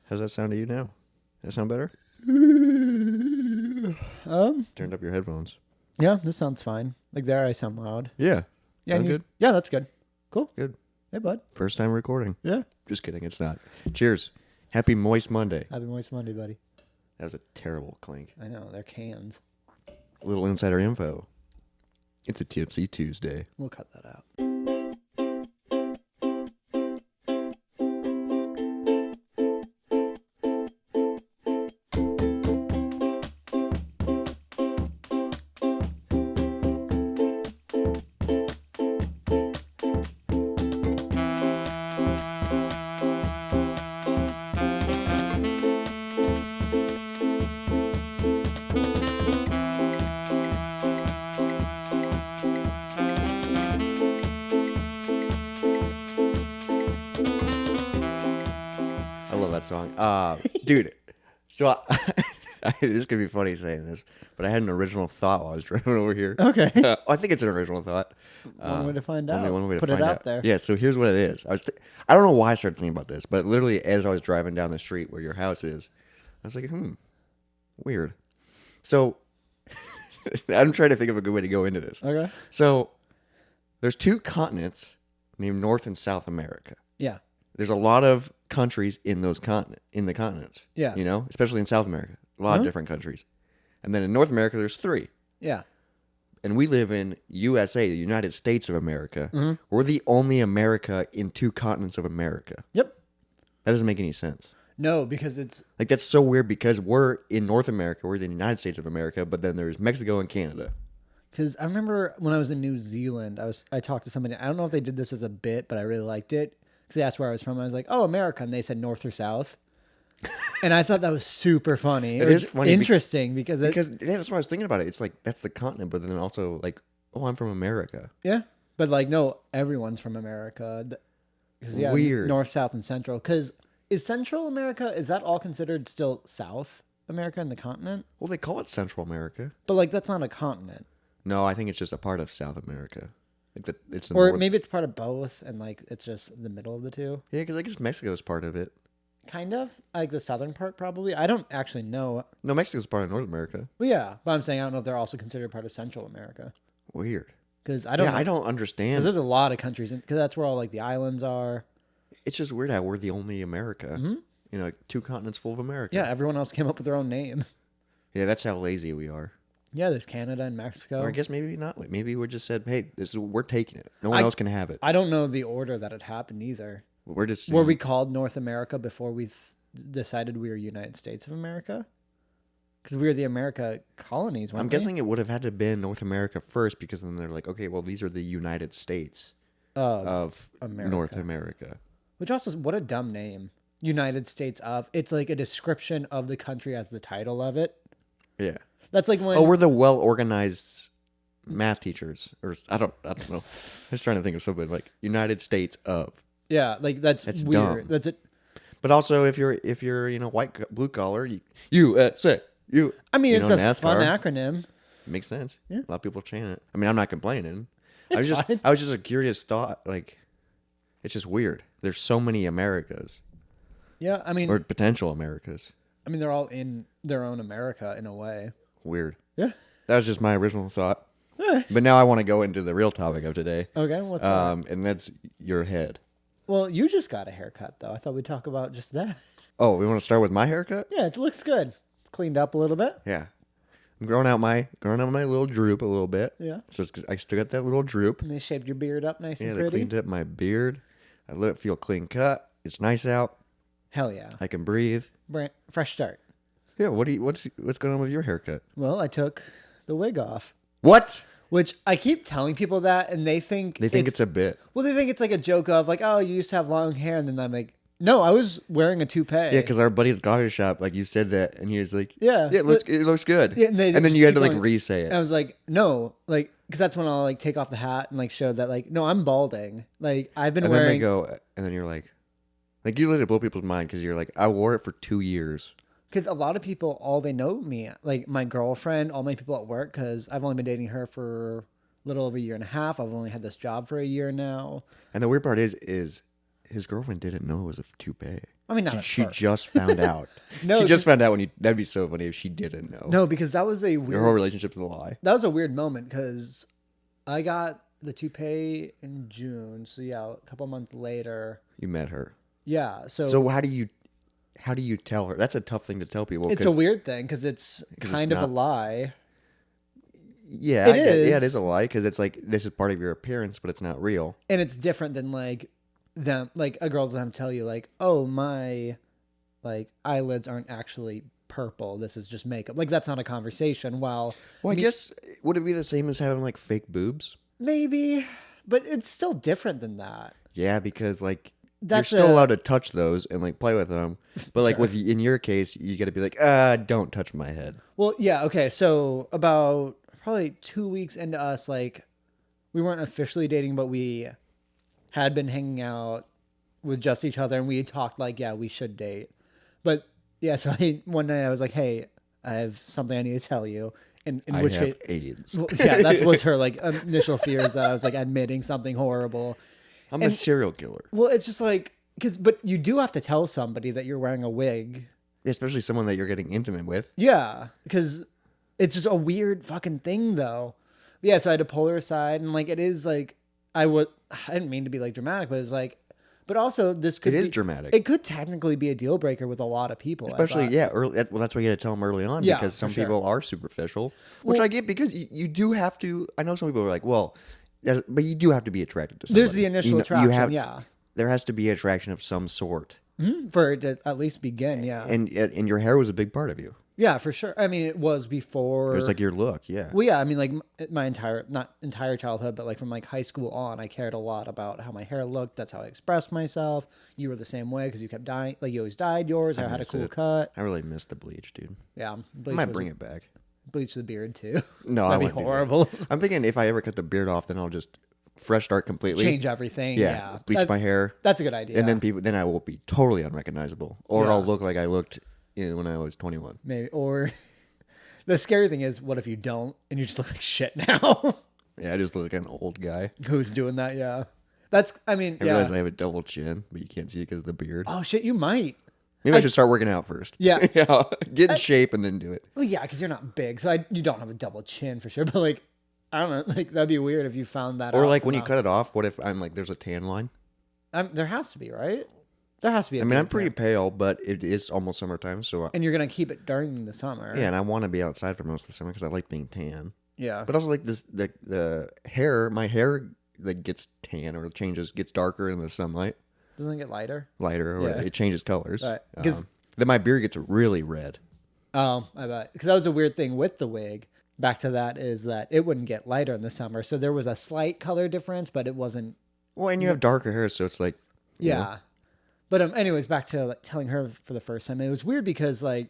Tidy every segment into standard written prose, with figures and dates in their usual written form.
How's that sound to you now? Does that sound better? Turned up your headphones. Yeah, this sounds fine. Like there, I sound loud. Yeah. Yeah, Sound good? Yeah, that's good. Cool. Good. Hey, bud. First time recording. Yeah. Just kidding. It's not. Cheers. Happy Moist Monday. Happy Moist Monday, buddy. That was a terrible clink. I know, they're cans. A little insider info. It's a Tipsy Tuesday. We'll cut that out. I love that song. Dude, so this is going to be funny saying this, but I had an original thought while I was driving over here. Okay. I think it's an original thought. One way to find Only out. one way to Put find it out there. Yeah, so here's what it is. I don't know why I started thinking about this, but literally as I was driving down the street where your house is, I was like, weird. So I'm trying to think of a good way to go into this. Okay. So there's two continents named North and South America. Yeah. There's a lot of countries in the continents. Yeah. You know, especially in South America, a lot of different countries. And then in North America, there's three. Yeah. And we live in USA, the United States of America. Mm-hmm. We're the only America in two continents of America. Yep. That doesn't make any sense. No, because it's... Like, that's so weird because we're in North America, we're the United States of America, but then there's Mexico and Canada. Because I remember when I was in New Zealand, I talked to somebody. I don't know if they did this as a bit, but I really liked it. Because they asked where I was from. I was like, oh, America. And they said North or South. And I thought that was super funny. It is funny. Interesting because Yeah, that's what I was thinking about it. It's like, that's the continent, but then also like, oh, I'm from America. yeah. But like, no, everyone's from America. 'Cause, yeah, Weird. North, South, and Central. Because is Central America, is that all considered still South America in the continent? Well, they call it Central America. But like, that's not a continent. No, I think it's just a part of South America. Like that, it's the Or north. maybe it's part of both and like, it's just the middle of the two. Yeah, because I guess Mexico's part of it. Kind of. Like the southern part, probably. I don't actually know. No, Mexico's part of North America. Well, yeah. But I'm saying I don't know if they're also considered part of Central America. Weird. Because I don't know. I don't Because understand. there's a lot of countries. Because that's where all like the islands are. It's just weird how we're the only America. Mm-hmm. You know, like two continents full of America. Yeah. Everyone else came up with their own name. Yeah, that's how lazy we are. Yeah. There's Canada and Mexico. Or I guess maybe not. Like, maybe we just said, hey, we're taking it. No one else can have it. I don't know the order that it happened either. We're just. Were we called North America before we decided we were United States of America? Because we were the America colonies, weren't I'm we? guessing it would have had to have been North America first because then they're like, okay, well, these are the United States of America. North America. Which also, what a dumb name. United States of. It's like a description of the country as the title of it. Yeah. That's like when... Oh, we're the well-organized math teachers. Or I don't know. I was trying to think of something like United States of. Yeah, like that's weird. Dumb. That's it. But also, if you're white blue collar, USA. I mean, it's a NASCAR. fun acronym. Makes sense. Yeah. A lot of people chant it. I mean, I'm not complaining. It's fine. I was just a curious thought. Like, it's just weird. There's so many Americas Yeah, I mean, or potential Americas. they're all in their own America in a way. Weird. Yeah. That was just my original thought. Eh. But now I want to go into the real topic of today. Okay, what's that? And that's your head. Well, you just got a haircut, though. I thought we'd talk about just that. Oh, we want to start with my haircut? Yeah, it looks good. Cleaned up a little bit. Yeah. I'm growing out my little droop a little bit. Yeah. So I still got that little droop. And they shaved your beard up nice Yeah, and they pretty. cleaned up my beard. I let it feel clean cut. It's nice out. Hell yeah. I can breathe. Fresh start. Yeah, what's going on with your haircut? Well, I took the wig off. What? Which I keep telling people that, and they think it's a bit. Well, they think it's like a joke of like, oh, you used to have long hair, and then I'm like, no, I was wearing a toupee. Yeah, because our buddy at the coffee shop, like you said that, and he was like, Yeah. it looks good. Yeah, and they then just you had to keep like going. re-say it. And I was like, no, like, because that's when I'll like take off the hat and like show that like, no, I'm balding. Like I've been And wearing. then they go, and then you're like you let it blow people's mind because you're like, I wore it for 2 years. Because a lot of people, all they know me, like my girlfriend, all my people at work, because I've only been dating her for a little over a year and a half. I've only had this job for a year now. And the weird part is his girlfriend didn't know it was a toupee. I mean, not at She first. just found out. No, she just found out when you. That'd be so funny if she didn't know. No, because that was a Your whole weird. relationship's a lie. That was a weird moment because I got the toupee in June. So yeah, a couple months later. You met her. Yeah. So how do you tell her? That's a tough thing to tell people. It's a weird thing because it's kind of a lie. Yeah, It Yeah, it is. is a lie because it's like this is part of your appearance, but it's not real. And it's different than like them, like a girl doesn't have to tell you like, oh, my like eyelids aren't actually purple. This is just makeup. Like that's not a conversation. While Well, I guess would it be the same as having like fake boobs? maybe, but it's still different than that. Yeah, because like That's you're still a- allowed to touch those and like play with them, but like with in your case, you got to be like, don't touch my head. Well, yeah, okay. So about probably 2 weeks into us, like we weren't officially dating, but we had been hanging out with just each other, and we had talked like, yeah, we should date. But yeah, so one night I was like, hey, I have something I need to tell you. In I which have case, AIDS. well, yeah, that was her like initial fears that I was like admitting something horrible. I'm a serial killer, Well, it's just like but you do have to tell somebody that you're wearing a wig. especially someone that you're getting intimate with. Yeah, because it's just a weird fucking thing, though. Yeah, so I had to pull her aside, and like it is like I didn't mean to be like dramatic, but it was like, but also this could It is be, dramatic. It could technically be a deal breaker with a lot of people, I Especially, thought. yeah, early. Well, that's why you got to tell them early on Yeah, because some for sure. people are superficial, which I get because you do have to. I know some people are like, well, but you do have to be attracted to somebody. There's the initial You attraction, yeah, There has to be attraction of some sort, for it to at least begin, yeah, and your hair was a big part of you. yeah, for sure. I mean, it was before. It was like your look, yeah. Well, yeah, I mean, like my not entire childhood, but like from like high school on, I cared a lot about how my hair looked. That's how I expressed myself. You were the same way because you kept dying. Like you always dyed yours. I had a miss cool it. cut. I really missed the bleach, dude. Yeah, I bleach might was- bring it back. bleach the beard too. No, I That'd be wouldn't do that. horrible. I'm thinking if I ever cut the beard off, then I'll just fresh start completely. Change everything. Yeah, Yeah, bleach my hair, That's a good idea. and then I will be totally unrecognizable, or Yeah. I'll look like I looked when I was 21. maybe or the scary thing is, what if you don't and you just look like shit now? Yeah, I just look like an old guy. Who's doing that? Yeah, that's. I mean, I yeah. realize I have a double chin, but you can't see it because of the beard. Oh shit, you might. Maybe I should start working out first. Yeah. Yeah, get in shape and then do it. Well, yeah, because you're not big, so you don't have a double chin for sure. But like, I don't know, like that'd be weird if you found that. Or out like when you somehow. cut it off, what if I'm like, there's a tan line? There has to be, right? There has to be. I mean, I'm pretty pale, but it is almost summertime, so And you're gonna keep it during the summer. yeah, and I want to be outside for most of the summer because I like being tan. Yeah. But also like this, the hair, my hair like gets tan or gets darker in the sunlight, Doesn't it get lighter? lighter, or Yeah. it changes colors. Right. 'Cause- Then my beard gets really red. Oh, I bet. Because that was a weird thing with the wig. Back to that is that it wouldn't get lighter in the summer, so there was a slight color difference, but it wasn't. Well, and you have darker hair, so it's like you know. Yeah. But anyways, back to like telling her for the first time. It was weird because like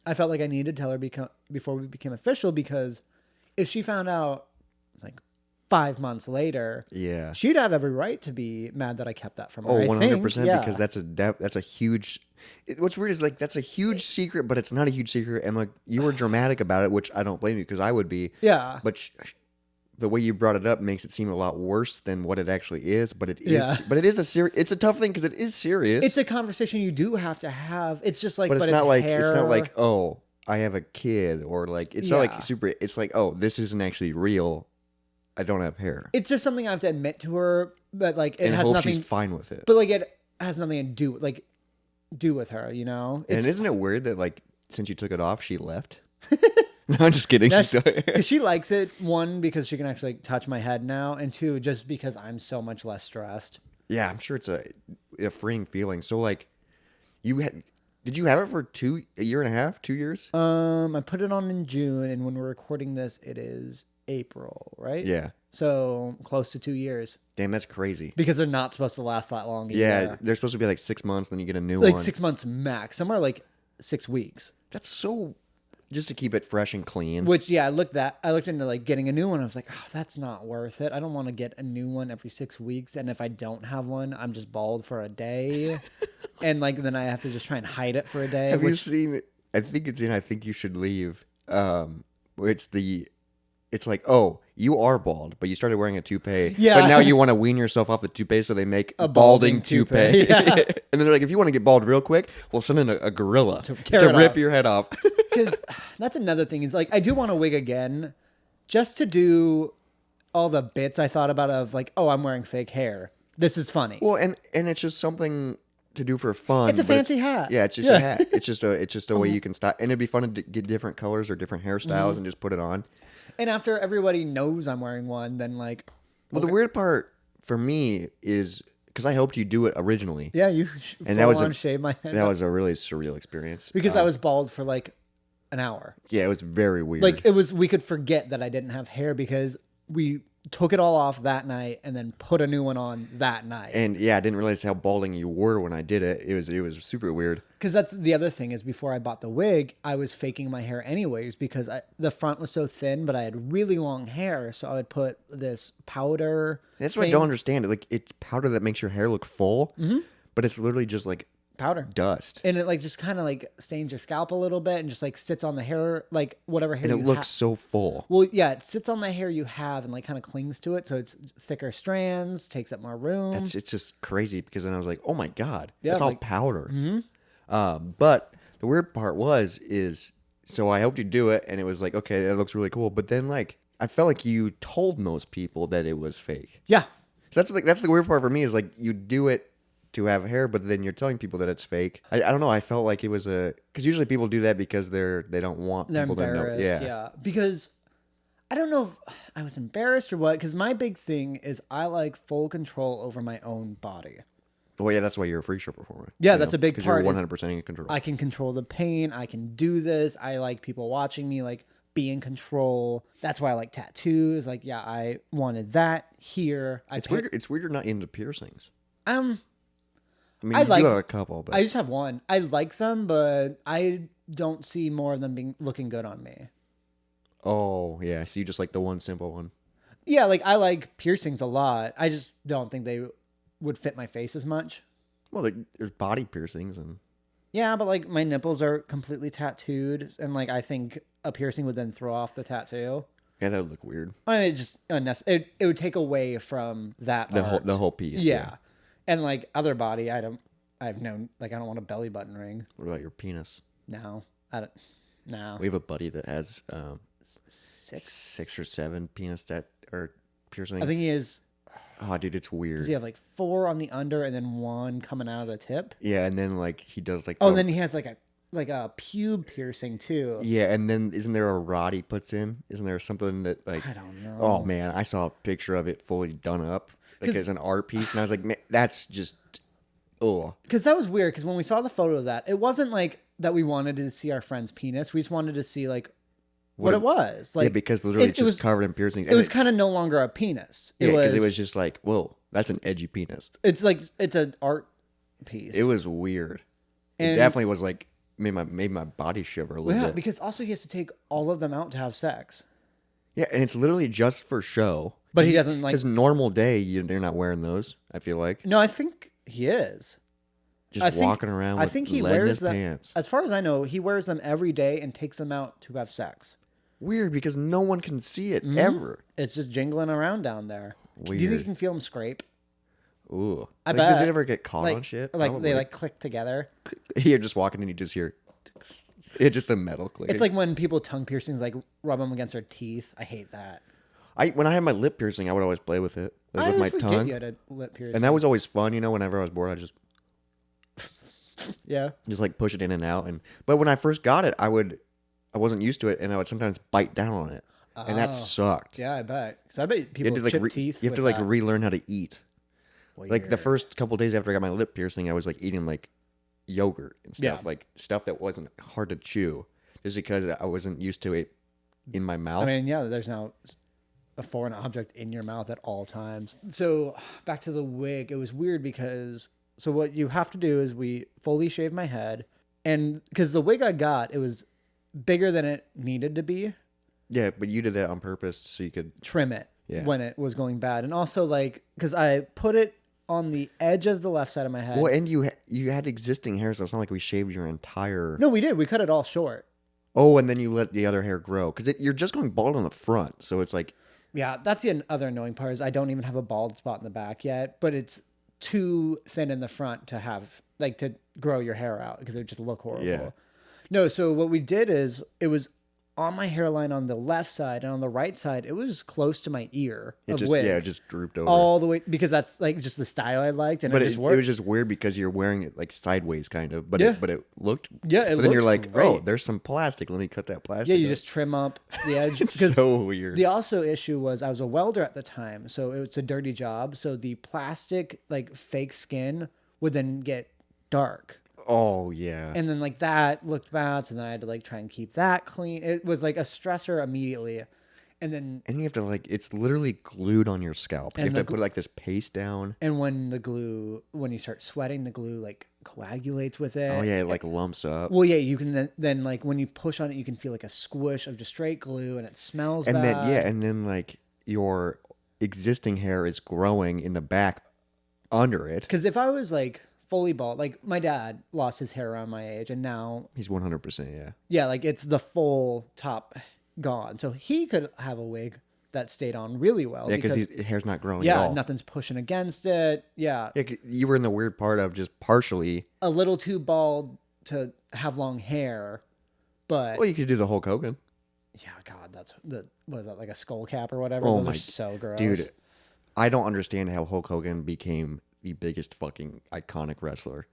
I felt like I needed to tell her before we became official, because if she found out like 5 months later, Yeah. she'd have every right to be mad that I kept that from her. Oh, I 100%, think, because that's a huge. What's weird is like that's a huge secret, but it's not a huge secret, and like you were dramatic about it, which I don't blame you because I would be. yeah. But the way you brought it up makes it seem a lot worse than what it actually is. But it is. Yeah. But it is It's a tough thing because it is serious. It's a conversation you do have to have. It's just like, but it's not like hair. it's not like oh I have a kid or like it's not Yeah. like super. It's like oh this isn't actually real. I don't have hair. It's just something I have to admit to her, but like it and has hope nothing. she's fine with it. But like it has nothing to do with her. You know. And isn't it weird that like since you took it off, she left? No, I'm just kidding. She's That's still because she likes it. One, because she can actually touch my head now, and two, just because I'm so much less stressed. Yeah, I'm sure it's a freeing feeling. So like, did you have it for a year and a half, 2 years? I put it on in June, and when we're recording this, it is April, right? Yeah. So close to 2 years, Damn, that's crazy. because they're not supposed to last that long. Yeah, either. they're supposed to be like 6 months, then you get a new like one. 6 months max. Some are like 6 weeks. That's so just to keep it fresh and clean. Which I looked into like getting a new one. I was like, oh, that's not worth it. I don't want to get a new one every 6 weeks, and if I don't have one, I'm just bald for a day, and like then I have to just try and hide it for a day. Have you seen? I think it's in. I think you should leave. It's it's like, oh, you are bald, but you started wearing a toupee. Yeah. But now you want to wean yourself off the toupee, so they make A balding balding toupee. toupee. Yeah. And then they're like, if you want to get bald real quick, we'll send in a gorilla to tear it rip off. your head off. Because that's another thing is like I do want to wig again, just to do all the bits I thought about of like, oh, I'm wearing fake hair. This is funny. Well, and it's just something to do for fun. It's a but fancy hat. Yeah, it's just a hat. It's just a way you can style, and it'd be fun to get different colors or different hairstyles and just put it on. And after everybody knows I'm wearing one, then like, Well, the weird part for me is because I helped you do it originally. yeah, you And that was full on shave my head That was a really surreal experience because I was bald for like an hour. Yeah, it was very weird. Like it was, we could forget that I didn't have hair because we took it all off that night and then put a new one on that night. And yeah, I didn't realize how balding you were when I did it. It was super weird. Because that's the other thing is before I bought the wig, I was faking my hair anyways because the front was so thin, but I had really long hair. So I would put this powder. That's what I don't understand. Like it's powder that makes your hair look full, but it's literally just like powder dust. And it like just kind of like stains your scalp a little bit and just like sits on the hair, like whatever hair And it you looks so full. Well, yeah, it sits on the hair you have and like kind of clings to it. So it's thicker strands, takes up more room. It's just crazy because then I was like, oh my God, Yeah, it's all like- powder. But the weird part is so I helped you do it and it was like, okay, that looks really cool. But then like, I felt like you told most people that it was fake. Yeah. So that's the weird part for me is like you do it to have hair, but then you're telling people that it's fake. I don't know. I felt like it was because usually people do that because they don't want They're people to know. embarrassed. Yeah. Because I don't know if I was embarrassed or what. Because my big thing is I like full control over my own body. Well, yeah, that's why you're a freak show performer. Yeah, that's a big because part you're is 100% in control. I can control the pain. I can do this. I like people watching me like be in control. That's why I like tattoos. Like, yeah, I wanted that here. It's weird. It's weird you're not into piercings. I I mean, I you like- do have a couple, but I just have one. I like them, but I don't see more of them looking good on me. oh yeah, so you just like the one simple one. Yeah, like I like piercings a lot. I just don't think they would fit my face as much. Well, there's body piercings and Yeah, but like my nipples are completely tattooed, and like I think a piercing would then throw off the tattoo. yeah, that would look weird. I mean, it just unnecessary. It would take away from that art. The whole piece. Yeah. And like other body, I don't want a belly button ring. What about your penis? No, I don't. No. We have a buddy that has Six. 6 or 7 penis or piercings. I think he is. Oh, dude, it's weird. Does he have like 4 on the under and then 1 coming out of the tip? Yeah, and then like he does like. Oh, and then he has like a pube piercing too. Yeah, and then isn't there a rod he puts in? Isn't there something that like? I don't know. Oh man, I saw a picture of it fully done up, like 'Cause- as an art piece, and I was like, man, that's just. Oh, Because that was weird. Because when we saw the photo of that, it wasn't like that we wanted to see our friend's penis. We just wanted to see like what it was. Like yeah, because literally it's it just was, covered in piercings. it was kind of no longer a penis. yeah, because it was just like, whoa, that's an edgy penis. It's like it's an art piece. It was weird. It And- definitely was like made my body shiver a little yeah, bit. because also he has to take all of them out to have sex. Yeah, and it's literally just for show. But he doesn't like. Because normal day, you're not wearing those. I feel like No, I think he is. just I think- walking around. I With think he lead in wears his them. pants. As far as I know, he wears them every day and takes them out to have sex. Weird because no one can see it ever. It's just jingling around down there. Do you think Weird. you can feel him scrape? Ooh, I like, bet. Does it ever get caught Like, on shit? like Probably. they like click together. You're just walking and you just hear. It's just the metal clicking. It's like when people tongue piercings like rub them against their teeth. I hate that. When I had my lip piercing, I would always play with it, like I with my always forget tongue, you had a lip piercing. and that was always fun. You know, whenever I was bored, I yeah. just like push it in and out. But when I first got it, I wasn't used to it, and I would sometimes bite down on it, and that Oh. sucked. Yeah, I bet. Because I bet You people have to like chip teeth. you have to with like that. relearn how to eat. Like the Weird. first couple days after I got my lip piercing, I was like eating like yogurt and stuff, Yeah. like stuff that wasn't hard to chew, just because I wasn't used to it in my mouth. I mean, yeah, there's now a foreign object in your mouth at all times. So back to the wig, it was weird because so what you have to do is we fully shave my head, and because the wig I got, it was bigger than it needed to be. yeah, but you did that on purpose so you could. Trim it Yeah. when it was going bad, and also like because I put it on the edge of the left side of my head. Well, and you had existing hair, so it's not like we shaved your entire. No, we did. We cut it all short. Oh, and then you let the other hair grow because you're just going bald on the front, so it's like Yeah, that's the other annoying part is I don't even have a bald spot in the back yet, but it's too thin in the front to have like to grow your hair out because it would just look horrible. Yeah. No, so what we did is it was on my hairline on the left side and on the right side, it was close to my ear. it of just wig, it just drooped over. all the way because that's like just the style I liked, and but it just it worked. was just weird because you're wearing it like sideways, kind of. But Yeah. it looked. Yeah, it But then you're looked like, great. oh, there's some plastic. Let me cut that plastic. Yeah, you up. just trim up the edge. It's 'Cause so weird. the also issue was I was a welder at the time, so it was a dirty job. So the plastic, like fake skin, would then get dark. Oh yeah. And then like that looked bad, so then I had to like try and keep that clean. It was like a stressor immediately. And then And you have to like, it's literally glued on your scalp. You And have to the put like this paste down. when you start sweating, the glue like coagulates with it. Oh yeah, it like lumps up. Well, yeah, you can then like when you push on it, you can feel like a squish of just straight glue, and it smells And bad. and then like your existing hair is growing in the back under it. Because if I was like fully bald, like my dad lost his hair around my age, and now He's 100%, yeah. yeah, like it's the full top gone, so he could have a wig that stayed on really well. Yeah, because his hair's not growing at yeah, all. nothing's pushing against it. Yeah, Yeah, 'cause you were in the weird part of just partially. a little too bald to have long hair, but Well, you could do the Hulk Hogan. yeah, God, that's the was that like a skull cap or whatever? Oh Those my are so gross, Dude, I don't understand how Hulk Hogan became the biggest fucking iconic wrestler.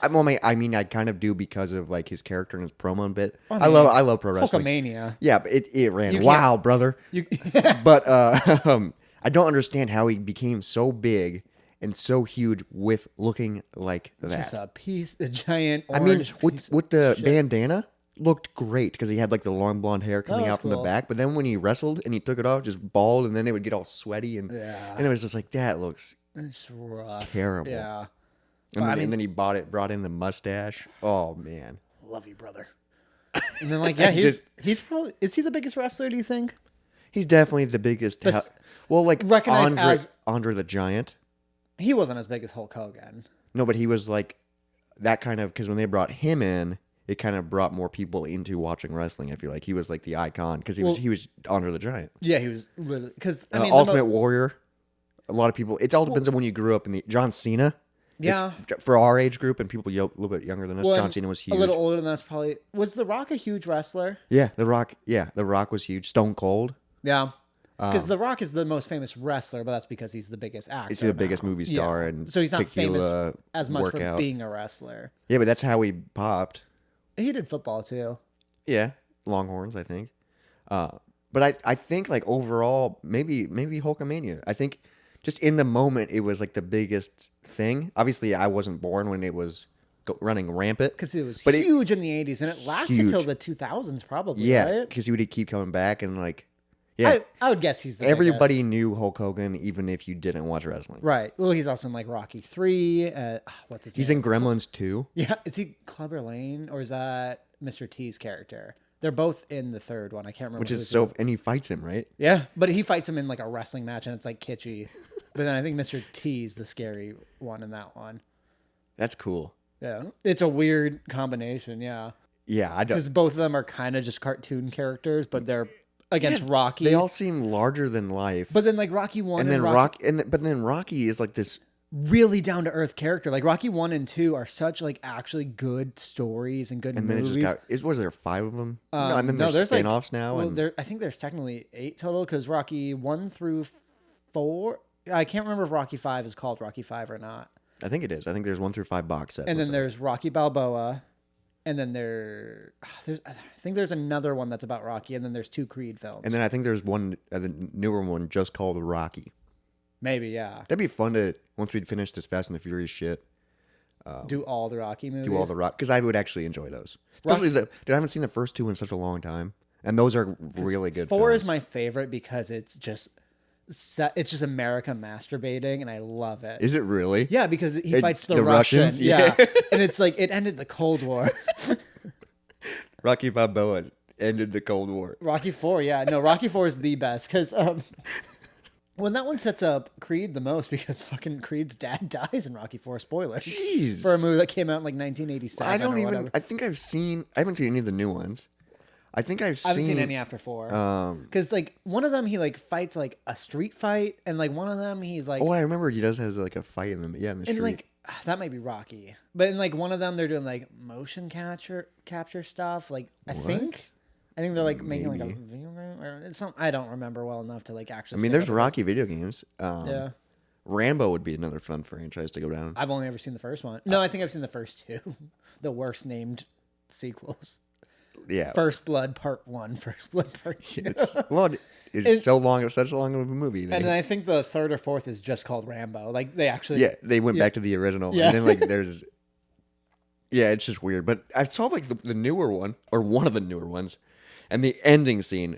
I mean, I kind of do because of like his character and his promo bit. I love pro wrestling. Hulkamania. Yeah, but it ran can't- wild, brother. You, But I don't understand how he became so big and so huge with looking like just that. a giant. I mean, Orange with piece with the of shit. bandana looked great because he had like the long blonde hair coming was out from the cool. back. But then when he wrestled and he took it off, just bald, and then it would get all sweaty and Yeah. and it was just like that looks It's rough. terrible. Yeah. And then, I mean- and then he brought in the mustache. Oh man, Love you, brother. And then like yeah, Just- he's probably is he the biggest wrestler? Do you think? he's definitely the biggest. Bes- Well, like recognized as- Andre the Giant. He wasn't as big as Hulk Hogan. No, but he was like that kind of because when they brought him in, it kind of brought more people into watching wrestling. I feel like he was like the icon because he was Andre the Giant, Yeah, he was literally because I mean Ultimate Warrior. A lot of people. It all depends on when you grew up in the John Cena. yeah. For our age group and people a little bit younger than us, Well, John Cena was huge. A little older than us, probably. Was The Rock a huge wrestler? Yeah, The Rock. Yeah, The Rock was huge. Stone Cold. Yeah, because The Rock is the most famous wrestler, but that's because he's the biggest actor. He's the biggest now. movie star, Yeah. and so he's not famous tequila as much workout. for being a wrestler. Yeah, but that's how he popped. He did football too. Yeah, Longhorns, I think. But I think like overall, maybe Hulkamania. I think just in the moment, it was like the biggest thing. Obviously, I wasn't born when it was running rampant. Because it was But huge in the 80s, and it lasted Huge. till the 2000s, probably. Yeah, right? because he would keep coming back and like, yeah, I would guess he's the everybody biggest. knew Hulk Hogan, even if you didn't watch wrestling. Right. Well, he's also in like Rocky 3. What's his He's name? in Gremlins too. Yeah. Is he Clubber Lane or is that Mr. T's character? They're both in the third one. I can't remember. Which is who's so, who. and he fights him, right? Yeah, but he fights him in like a wrestling match, and it's like kitschy. But then I think Mr. T's the scary one in that one. That's cool. Yeah, it's a weird combination. Yeah, Yeah, I don't. because both of them are kind of just cartoon characters, but they're against Yeah, Rocky. They all seem larger than life. but then like Rocky 1 and then Rocky, but then Rocky is like this. really down to earth character. Like Rocky 1 and 2 are such like actually good stories and good And then movies. it just got. Was there 5 of them? No, and then there's like- spin-offs now. Well, and I think there's technically 8 total because Rocky 1 through 4. I can't remember if Rocky 5 is called Rocky 5 or not. I think it is. I think there's 1 through 5 box sets. And or then something. there's Rocky Balboa, and then there's I think there's another one that's about Rocky, and then there's 2 Creed films. And then I think there's one, the newer one, just called Rocky. Maybe yeah. That'd be fun to once we'd finish this Fast and the Furious shit, Do all the Rocky movies. do all the Rock because I would actually enjoy those. Especially dude, I haven't seen the first 2 in such a long time, and those are really good. 4 films. is my favorite because it's just America masturbating, and I love it. Is it really? Yeah, because he fights the, the Russian. Russians? Yeah. Yeah. And it's like it ended the Cold War. Rocky Balboa ended the Cold War. Rocky 4, yeah. No, Rocky 4 is the best because well, that one sets up Creed the most because fucking Creed's dad dies in Rocky 4. Spoilers. Jeez. For a movie that came out in like 1987. I don't or even. whatever. I think I haven't seen any of the new ones. I think I've I haven't seen any after 4. Because like one of them he like fights like a street fight, and like one of them he's like, oh, I remember he does has like a fight in the in the and street. like that might be Rocky, but in like one of them they're doing like motion capture stuff. Like I think they're like making like a video game or it's something. I don't remember well enough to like actually. I mean, say there's what it is. Rocky video games. Yeah. Rambo would be another fun franchise to go down. I've only ever seen the first one. No, I think I've seen the first 2, the worst named sequels. Yeah. First Blood Part 1, First Blood Part 2. It's so long. It's such a long of a movie. And then I think the 3rd or 4th is just called Rambo. Like they actually. Yeah, they went back to the original, Yeah. and then like there's. Yeah, it's just weird. But I saw like the newer one or one of the newer ones, and the ending scene.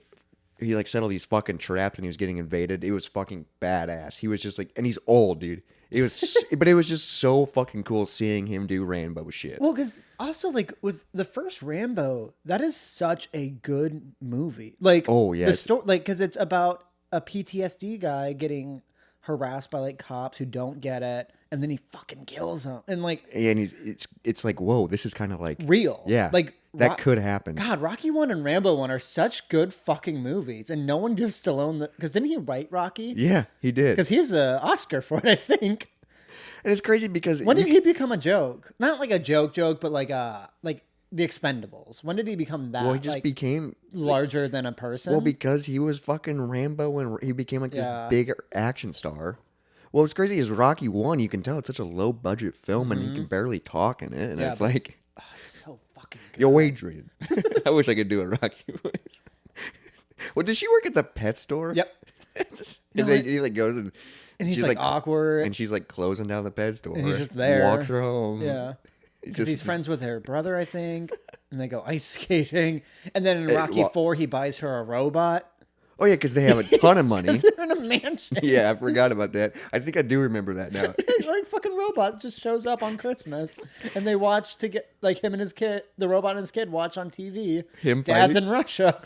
He like set all these fucking traps and he was getting invaded. It was fucking badass. He was just like, and he's old, dude. It was, but it was just so fucking cool seeing him do Rambo shit. Well, because also like with the first Rambo, that is such a good movie. Like, oh yeah, the story, like, because it's about a PTSD guy getting harassed by like cops who don't get it, and then he fucking kills them, and like, and it's like, whoa, this is kind of like real, yeah, like that could happen. God, Rocky 1 and Rambo 1 are such good fucking movies, and no one gives Stallone the because didn't he write Rocky? Yeah, he did. Because he has an Oscar for it, I think. And it's crazy because when did he become a joke? Not like a joke, but like the Expendables. When did he become that? Well, he just like, became larger than a person. Well, because he was fucking Rambo, and he became like this big action star. Well, what's crazy is Rocky 1. You can tell it's such a low budget film, and he can barely talk in it, and it's like, it's so fucking good. Yo, Adrian. I wish I could do a Rocky voice. Well, did she work at the pet store? Yep. He like goes and he's she's like awkward, and she's like closing down the pet store. and he's just there. Walks her home. Yeah. Because he's friends with her brother, I think, and they go ice skating. And then in Rocky 4, he buys her a robot. Oh yeah, because they have a ton of money. Because they're in a mansion. Yeah, I forgot about that. I think I do remember that now. Like fucking robot just shows up on Christmas, and they watch to get like him and his kid, the robot and his kid, watch on TV. Him Dad's fighting? in Russia,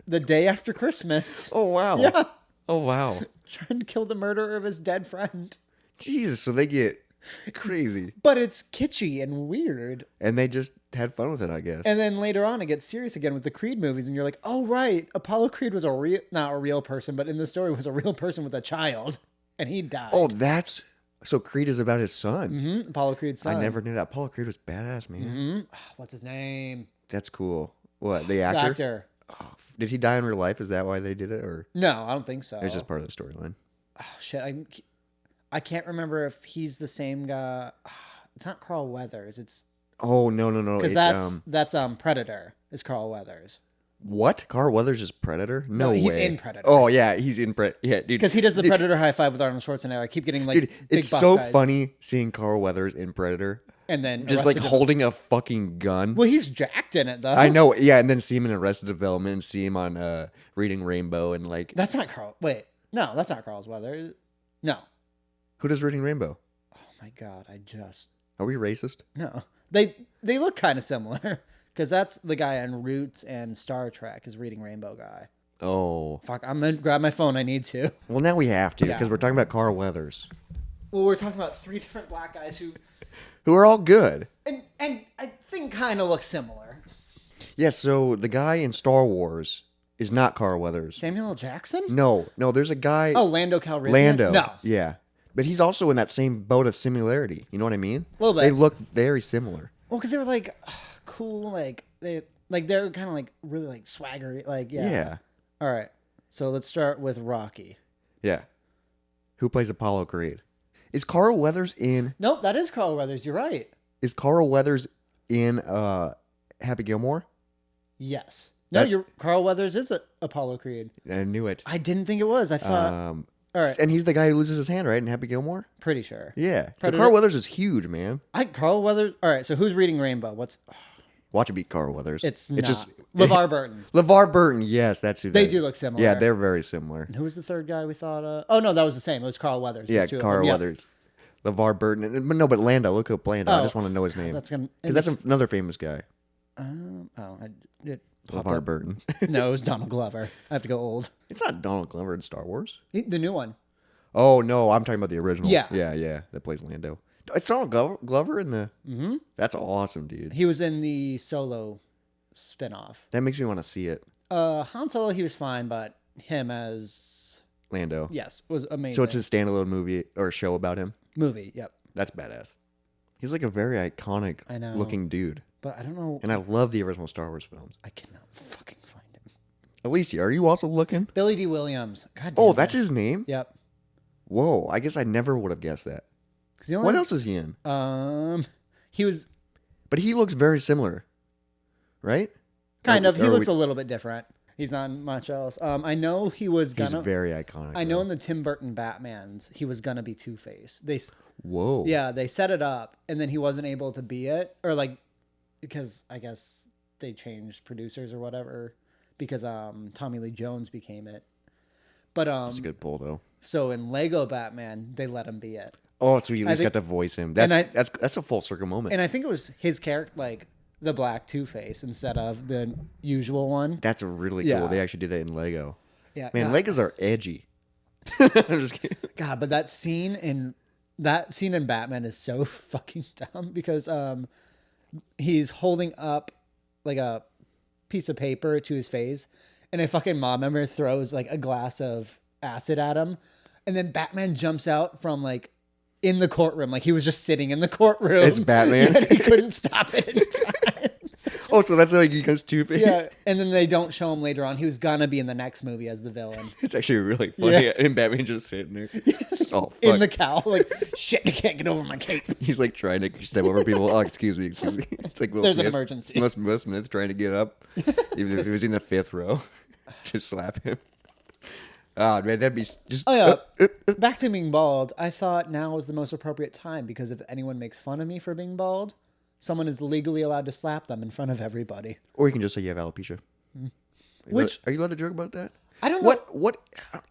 the day after Christmas. Oh wow. Yeah. Oh wow. Trying to kill the murderer of his dead friend. Jesus, so they get crazy. But it's kitschy and weird. And they just had fun with it, I guess. And then later on, it gets serious again with the Creed movies, and you're like, oh right, Apollo Creed was not a real person, but in the story was a real person with a child, and he died. Oh, so Creed is about his son. Mm-hmm. Apollo Creed's son. I never knew that. Apollo Creed was badass, man. Mm-hmm. What's his name? That's cool. What, the The actor? actor. Oh, did he die in real life? Is that why they did it, or No, I don't think so. it's just part of the storyline? Oh shit, I can't remember if he's the same guy. It's not Carl Weathers. It's Oh no. because that's Predator. Is Carl Weathers what? Carl Weathers is Predator? No, he's way. in Predator. Oh yeah, he's in Predator. Yeah, dude. because he does the Dude, Predator high five with Arnold Schwarzenegger. I keep getting like Dude, big it's buff so guys. funny seeing Carl Weathers in Predator, And then just like Arrested holding a fucking gun. Well, he's jacked in it though. I know, yeah, and then see him in Arrested Development, and see him on Reading Rainbow, and like, That's not Carl. Wait, no, that's not Carl's Weathers. No. who does Reading Rainbow? Oh my god, Are we racist? no. They look kind of similar because that's the guy on Roots and Star Trek is Reading Rainbow guy. Oh, Fuck, I'm gonna grab my phone. I need to. well, now we have to Yeah. because we're talking about Carl Weathers, Well, we're talking about 3 different black guys who are all good. and I think kind of look similar. Yeah, so the guy in Star Wars is not Carl Weathers. Samuel L. Jackson? No, there's a guy. Oh, Lando Calrissian. Lando. No. Yeah. But he's also in that same boat of similarity. You know what I mean? A little bit. They look very similar. Well, because they were like cool, they're kind of like really like swaggery, like yeah. Yeah. All right, so let's start with Rocky. Yeah. Who plays Apollo Creed? Is Carl Weathers in? Nope, that is Carl Weathers. You're right. Is Carl Weathers in Happy Gilmore? Yes. No, That's- Carl Weathers is Apollo Creed. I knew it. I didn't think it was. I thought. All right, And he's the guy who loses his hand, right? In Happy Gilmore? pretty sure. Yeah. Predator- So Carl Weathers is huge, man. Carl Weathers. All right, so who's reading Rainbow? What's Watch it beat Carl Weathers. it's just not LeVar Burton. LeVar Burton. Yes, that's who They do look similar. Yeah, they're very similar. And who was the third guy we thought? Oh no, that was the same. It was Carl Weathers. Yeah, There's two of them. Carl Yeah. Weathers. LeVar Burton. But Lando. Look up Lando. I Oh, just want to know his name. That's gonna. Because that's another famous guy. It popped LeVar up. Burton. No, it was Donald Glover. I have to go old. It's not Donald Glover in Star Wars. The new one. Oh, no. I'm talking about the original. Yeah. Yeah. That plays Lando. It's Donald Glover in the... Mm-hmm. That's awesome, dude. He was in the Solo spinoff. That makes me want to see it. Han Solo, he was fine, but him as Lando. yes was amazing. So it's a standalone movie or show about him. movie. Yep. That's badass. He's like a very iconic I know. looking dude. But I don't know. And I love the original Star Wars films. I cannot fucking find him. Alicia, are you also looking? Billy Dee Williams. God damn Oh, it. that's his name? Yep. Whoa, I guess I never would have guessed that. 'Cause the only- What else is he in? He was But he looks very similar, right? kind of. He Or looks we- a little bit different. He's not much else. I know he was He's gonna. very iconic. I know though. in the Tim Burton Batmans, he was gonna be Two-Face. Whoa. Yeah, they set it up, and then he wasn't able to be it, or like, because I guess they changed producers or whatever, because Tommy Lee Jones became it. But That's a good pull, though. so in Lego Batman, they let him be it, Oh, so you at least think- got to voice him. and That's a full circle moment. and I think it was his character, like the Black Two-Face instead of the usual one. That's a really Yeah. cool. They actually did that in Lego. Yeah, Man, God, Legos are edgy. I'm just kidding. God, but that scene in Batman is so fucking dumb because he's holding up like a piece of paper to his face, and a fucking mob member throws like a glass of acid at him, and then Batman jumps out from like in the courtroom, like he was just sitting in the courtroom. It's Batman? and he couldn't stop it in time. Oh, so that's how he goes Two-Face? Yeah, and then they don't show him later on. He was gonna be in the next movie as the villain. It's actually really funny. Yeah. And Batman just sitting there. Oh, fuck. In the cowl, like shit, I can't get over my cape. He's like trying to step over people. Oh, excuse me. It's like Will There's an Smith. emergency. Will Smith trying to get up. Even if he was in the fifth row. Just slap him. Oh, man, that'd be just... Oh yeah. Back to being bald. I thought now was the most appropriate time because if anyone makes fun of me for being bald, someone is legally allowed to slap them in front of everybody. Or you can just say you have alopecia. Are you allowed to joke about that? I don't know. What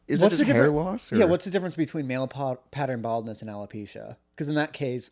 is that? Just hair loss? Or? Yeah. What's the difference between male pattern baldness and alopecia? Because in that case,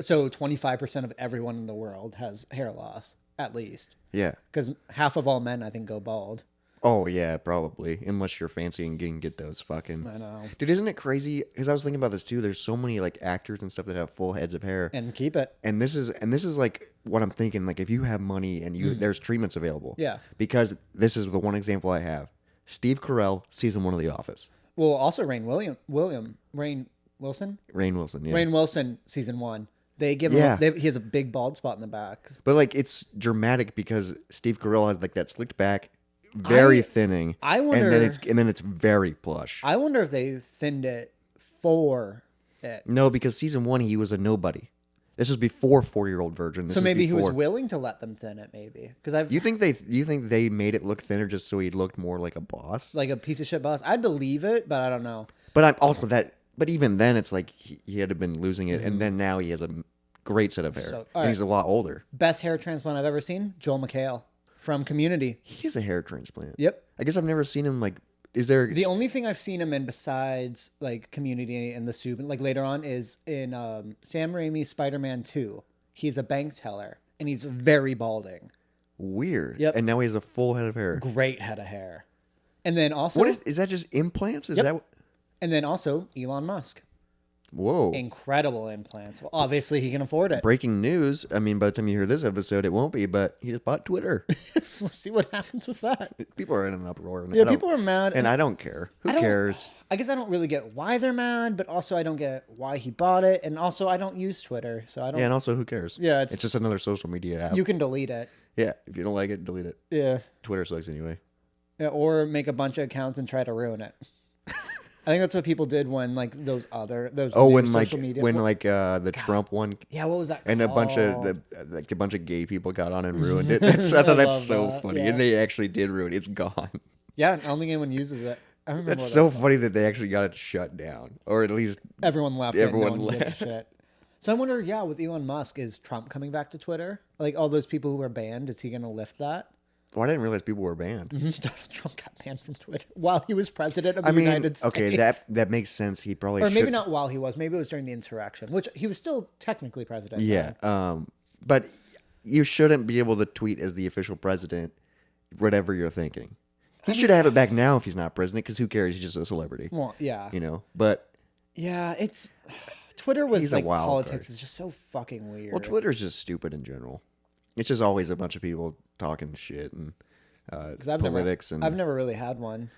25% of everyone in the world has hair loss at least. Yeah. Because half of all men, I think, go bald. Oh yeah, probably. Unless you're fancy and can get those fucking. I know. Dude, isn't it crazy? Because I was thinking about this too. There's so many like actors and stuff that have full heads of hair. And keep it. And this is like what I'm thinking. Like if you have money and there's treatments available. Yeah. Because this is the one example I have. Steve Carell, season 1 of The Office. Well, also Rainn Wilson. Rainn Wilson. Yeah. Rainn Wilson, season 1. They give him. Yeah. He has a big bald spot in the back. But like it's dramatic because Steve Carell has like that slicked back, very thinning. I wonder- and then it's very plush. I wonder if they thinned it for it. No, because season 1 he was a nobody. This was before 4-Year-Old Virgin. This So is maybe he was before. willing to let them thin it. Maybe because I've You think they made it look thinner just so he looked more like a boss? like a piece of shit boss. I'd believe it, but I don't know. But I'm also that. But even then, it's like he had been losing it, Mm-hmm. and then now he has a great set of hair, So, and he's a lot older. Best hair transplant I've ever seen. Joel McHale from Community. He has a hair transplant. Yep. I guess I've never seen him like. Is there The only thing I've seen him in besides like Community and the Soup, like later on, is in Sam Raimi's Spider-Man 2. He's a bank teller and he's very balding. weird? Yep. And now he has a full head of hair. Great head of hair. And then also, What is that? Just implants? Is Yep. that? and then also Elon Musk. Whoa! Incredible implants. Well, obviously he can afford it. Breaking news. I mean, by the time you hear this episode, it won't be. But he just bought Twitter. We'll see what happens with that. People are in an uproar. And Yeah, I don't- people are mad. and I don't care. Who I don't- cares? I guess I don't really get why they're mad, but also I don't get why he bought it, and also I don't use Twitter, so I don't. Yeah, and also who cares? Yeah, it's just another social media app. You can delete it. Yeah, if you don't like it, delete it. Yeah. Twitter sucks anyway. Yeah, or make a bunch of accounts and try to ruin it. I think that's what people did when like those Oh, new when like social media. the Trump one yeah, what was that? and a bunch of called? a bunch of gay people got on and ruined it. I thought that's love so that, funny, yeah. and they actually did ruin it. It's gone. Yeah, I don't think anyone uses it. I remember That's what so funny that they actually got it shut down, or at least everyone left. Everyone it, no one gives a left. shit. So I wonder, yeah, with Elon Musk, is Trump coming back to Twitter? Like all those people who were banned, is he going to lift that? well, I didn't realize people were banned. Donald Trump got banned from Twitter while he was president of the I mean, United States. okay, that makes sense. He probably or maybe should. not while he was. Maybe it was during the insurrection, which he was still technically president. Yeah, then. but you shouldn't be able to tweet as the official president, whatever you're thinking. He should have it back now if he's not president, because who cares? He's just a celebrity, Well, yeah, you know. But yeah. It's Twitter with He's a like wild politics card. is just so fucking weird. well, Twitter's just stupid in general. It's just always a bunch of people talking shit and politics. I've never really had one.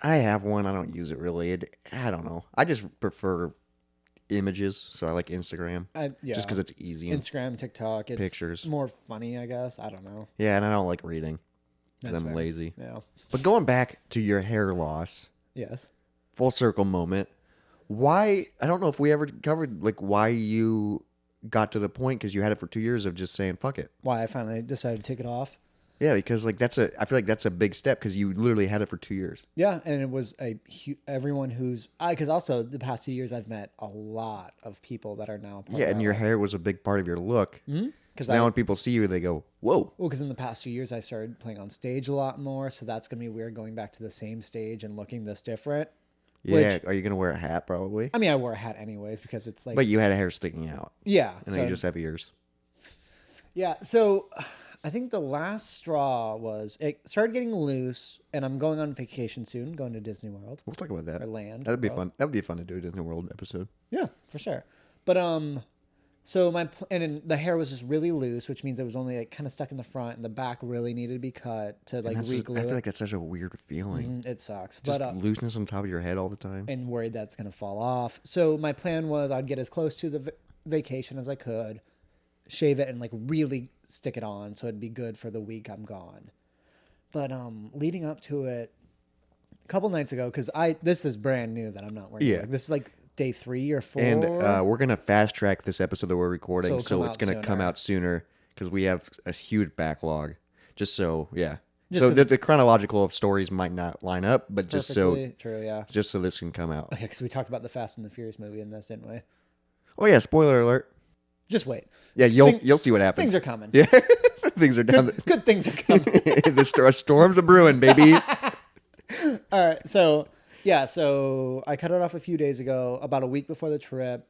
I have one. I don't use it really. I don't know. I just prefer images, so I like Instagram. Yeah. Just because it's easy. And Instagram, TikTok, it's pictures. more funny, I guess. I don't know. Yeah, and I don't like reading because That's I'm fair. lazy. Yeah. But going back to your hair loss, Yes. full circle moment. Why? I don't know if we ever covered like why you got to the point because you had it for 2 years of just saying fuck it. Why I finally decided to take it off. Yeah, because like I feel like that's a big step because you literally had it for 2 years. Yeah, and it was everyone who's because also the past 2 years I've met a lot of people that are now part Yeah, of and my your life. hair was a big part of your look. Because Now when people see you, they go, "Whoa!" Well, because in the past 2 years I started playing on stage a lot more, so that's gonna be weird going back to the same stage and looking this different. Yeah, are you gonna wear a hat probably? I mean, I wore a hat anyways because it's like, But you had a hair sticking out, yeah, and then you just have ears. yeah. So I think the last straw was it started getting loose, and I'm going on vacation soon, going to Disney World We'll talk about that. or Land. That'd be fun. That would be fun to do a Disney World episode. Yeah, for sure. But so and then the hair was just really loose, which means it was only like kind of stuck in the front, and the back really needed to be cut to like reglue I feel it. like that's such a weird feeling. It sucks, Just but looseness on top of your head all the time. and worried that's gonna fall off. So my plan was I'd get as close to the vacation as I could, shave it, and like really stick it on so it'd be good for the week I'm gone. But leading up to it, a couple nights ago, because this is brand new that I'm not wearing. Yeah. Like, this is like day 3 or 4. And we're gonna fast track this episode that we're recording, So so it's gonna come sooner. out sooner because we have a huge backlog. Just so, yeah. Just So 'cause the chronological of stories might not line up, but just so Perfectly true, yeah. this can come out. Okay, because we talked about the Fast and the Furious movie in this, didn't we? Oh yeah, spoiler alert. Just wait. Yeah, you'll see what happens. Things are coming. Yeah, things are down. Good things are coming. The storms are brewing, baby. All right, so yeah, so I cut it off a few days ago, about a week before the trip.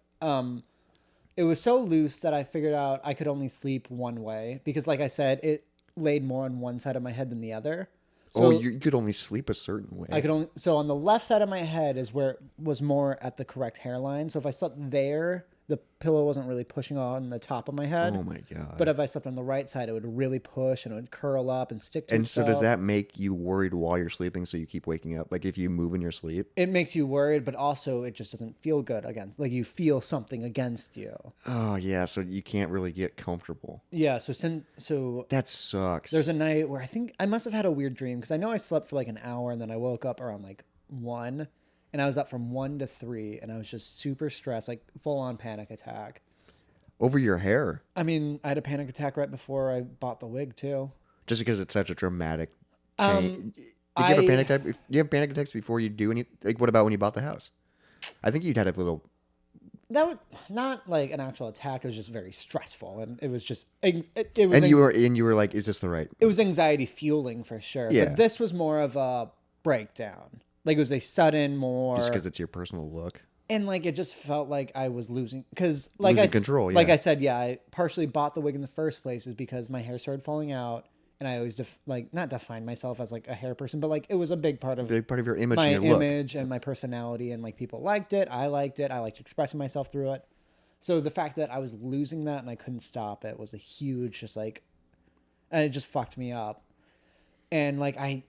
It was so loose that I figured out I could only sleep one way because, like I said, it laid more on one side of my head than the other. So You could only sleep a certain way. I could only on the left side of my head is where it was more at the correct hairline. So if I slept there, the pillow wasn't really pushing on the top of my head. Oh my god. But if I slept on the right side, it would really push and it would curl up and stick to And itself. so does that make you worried while you're sleeping so you keep waking up? Like if you move in your sleep? It makes you worried, but also it just doesn't feel good against. Like you feel something against you. Oh yeah, so you can't really get comfortable. Yeah. So That sucks. there's a night where I think I must have had a weird dream because I know I slept for like an hour and then I woke up around like 1, and I was up from 1 to 3, and I was just super stressed, like full on panic attack. Over your hair. I mean, I had a panic attack right before I bought the wig too. Just because it's such a dramatic change. Did you have a panic attack? Do you have panic attacks before you do any? Like, what about when you bought the house? I think you'd had a little. That was not like an actual attack. It was just very stressful, and it was just it was. And you were like, "Is this the right?" It was anxiety fueling for sure. Yeah. But this was more of a breakdown. Like it was a sudden more. Just because it's your personal look. And like it just felt like I was losing because like Losing control, like yeah. I said, yeah, I partially bought the wig in the first place is because my hair started falling out, and I always not define myself as like a hair person, but like it was a big part of Big part of your image my and your look. image and my personality, and like people liked it, I liked expressing myself through it. So the fact that I was losing that and I couldn't stop it was a huge just like, and it just fucked me up, and like I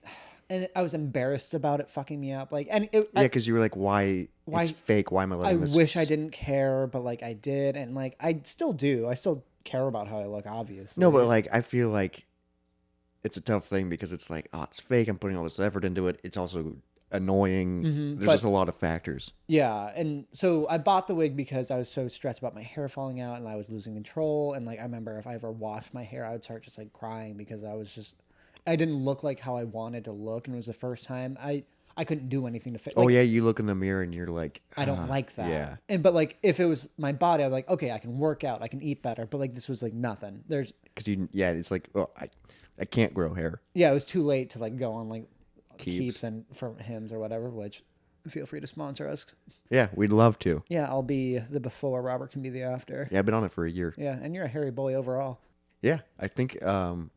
was embarrassed about it fucking me up, like and it, Yeah, because you were like, "Why? It's fake. Why am I I letting this?" wish I didn't care, but like I did, and like I still do. I still care about how I look, obviously. No, but like I feel like it's a tough thing because it's like, oh, it's fake. I'm putting all this effort into it. It's also annoying. There's just a lot of factors. Yeah, and so I bought the wig because I was so stressed about my hair falling out and I was losing control. And like I remember if I ever washed my hair, I would start just like crying because I didn't look like how I wanted to look, and it was the first time I couldn't do anything to fit. Oh like, yeah, you look in the mirror and you're like, I don't like that. Yeah. But like if it was my body, I'm like, okay, I can work out, I can eat better. But like this was like nothing. Because it's like, oh, I can't grow hair. Yeah, it was too late to like go on like Keeps. keeps and for Hims or whatever, which feel free to sponsor us. Yeah, we'd love to. Yeah, I'll be the before, Robert can be the after. Yeah, I've been on it for a year. Yeah, and you're a hairy boy overall. Yeah, I think I'm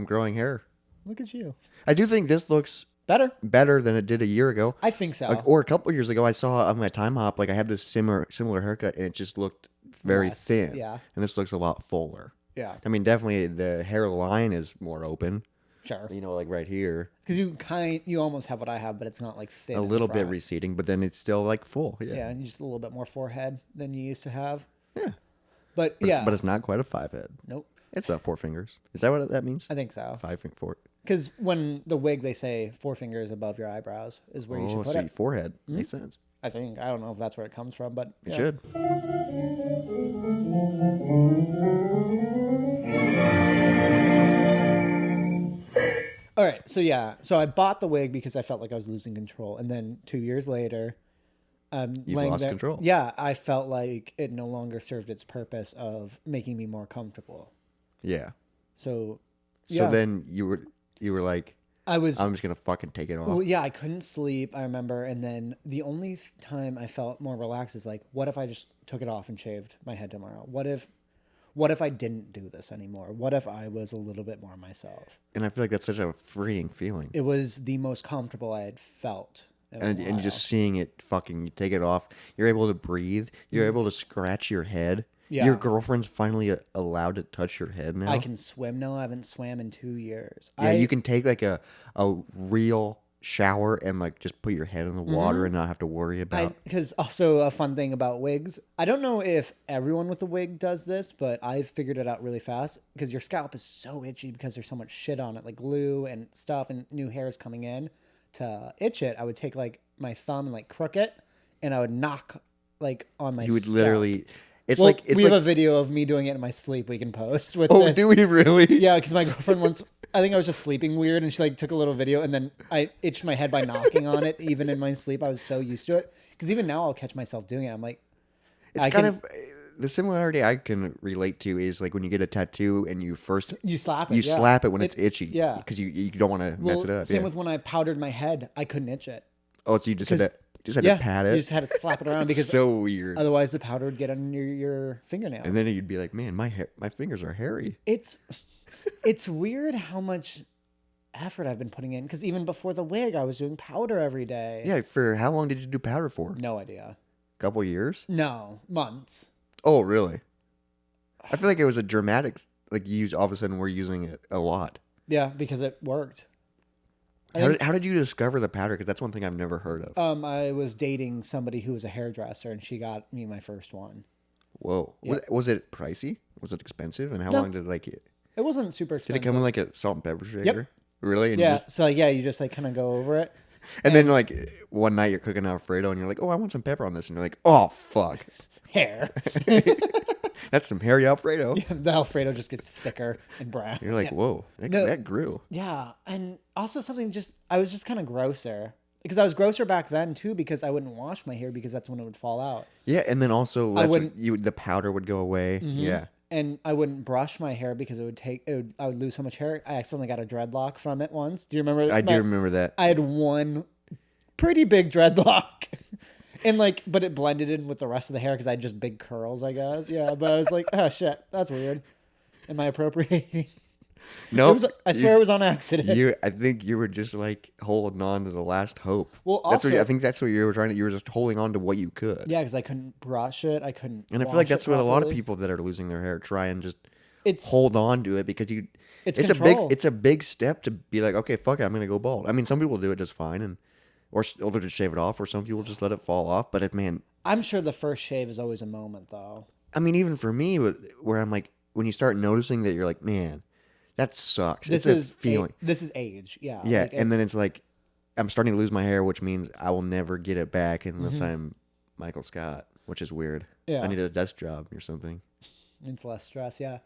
growing hair. Look at you. I do think this looks better than it did a year ago. I think so. Like, or a couple years ago, I saw on my time hop, like I had this similar haircut, and it just looked very Less, thin. yeah. And this looks a lot fuller. Yeah. I mean, definitely the hairline is more open. Sure. You know, like right here, Because you almost have what I have, but it's not like thin. a in the little bit front. receding, but then it's still like full. Yeah. Yeah, and just a little bit more forehead than you used to have. Yeah. But, But, yeah. but it's not quite a 5 head. Nope. It's about 4 fingers. Is that what that means? I think so. 5 4. Because when the wig, they say 4 fingers above your eyebrows is where you should Oh, put so it. forehead. Makes sense. I think. I don't know if that's where it comes from, but It yeah. should. All right. So, yeah. So I bought the wig because I felt like I was losing control. And then 2 years later, You've lost control. Yeah. I felt like it no longer served its purpose of making me more comfortable. Yeah. So, So yeah. then you were like, I'm just gonna fucking take it off. Well, yeah, I couldn't sleep, I remember. And then the only time I felt more relaxed is like, what if I just took it off and shaved my head tomorrow? What if I didn't do this anymore? What if I was a little bit more myself? And I feel like that's such a freeing feeling. It was the most comfortable I had felt. And you're just seeing it fucking, you take it off, you're able to breathe, you're able to scratch your head. Yeah. Your girlfriend's finally allowed to touch your head now. I can swim now. I haven't swam in 2 years. Yeah, you can take like a real shower and like just put your head in the water and not have to worry about. Because also a fun thing about wigs, I don't know if everyone with a wig does this, but I've figured it out really fast because your scalp is so itchy because there's so much shit on it, like glue and stuff, and new hair is coming in. To itch it, I would take like my thumb and like crook it, and I would knock like on my. You would scalp. literally. It's Well, like we have a video of me doing it in my sleep. We can post with. Oh, this. do we really? Yeah, because my girlfriend once, I think I was just sleeping weird, and she like took a little video, and then I itched my head by knocking on it, even in my sleep. I was so used to it because even now I'll catch myself doing it. I'm like, It's kind of the similarity I can relate to is like when you get a tattoo and you first you slap it. you yeah. slap it when it's itchy. yeah. because you don't want to mess it up. Same Yeah. with when I powdered my head, I couldn't itch it. Oh, so you just had Yeah, to pat you it. just had to slap it around It's because so weird. otherwise the powder would get under your fingernails. And then you'd be like, man, my fingers are hairy. It's weird how much effort I've been putting in because even before the wig, I was doing powder every day. Yeah, for how long did you do powder for? No idea. Couple years? No, months. Oh, really? I feel like it was a dramatic, like all of a sudden we're using it a lot. Yeah, because it worked. How did you discover the powder? Because that's one thing I've never heard of. I was dating somebody who was a hairdresser, and she got me my first one. Whoa. Yeah. Was it pricey? Was it expensive? And how No. long did it It wasn't super Did expensive. it come in like a salt and pepper shaker? Really? And Yeah, Just, so yeah, you just like kind of go over it. and then like one night you're cooking Alfredo and you're like, oh, I want some pepper on this. And you're like, oh, fuck. Hair. That's some hairy Alfredo. The Alfredo just gets thicker and brown. You're like, Yeah. whoa, No. that grew. Yeah, and also something I was just kind of grosser. Because I was grosser back then too, because I wouldn't wash my hair because that's when it would fall out. Yeah, and then also that's when wouldn't- the powder would go away. Yeah. And I wouldn't brush my hair because I would lose so much hair. I accidentally got a dreadlock from it once. Do you remember? I do remember that. I had one pretty big dreadlock. And but it blended in with the rest of the hair because I had just big curls, I guess. Yeah, but I was like, oh shit, that's weird. Am I appropriating? No, I swear it was on accident. I think you were just like holding on to the last hope. Well, that's also- I think that's what you were trying to. You were just holding on to what you could. Yeah, because I couldn't brush it. I couldn't. And I feel like wash that's it what a lot of properly. people that are losing their hair try and just It's hold on to it because It's a control. big step to be like, okay, fuck it, I'm gonna go bald. I mean, some people do it just fine, or they'll just shave it off, or some people just let it fall off. But man, I'm sure the first shave is always a moment, though. I mean, even for me, where I'm like, when you start noticing that you're like, man, that sucks. This it's is a feeling. This is age. Yeah. Yeah, Like, and then it's like I'm starting to lose my hair, which means I will never get it back unless I'm Michael Scott, which is weird. Yeah. I need a desk job or something. it's less stress. Yeah.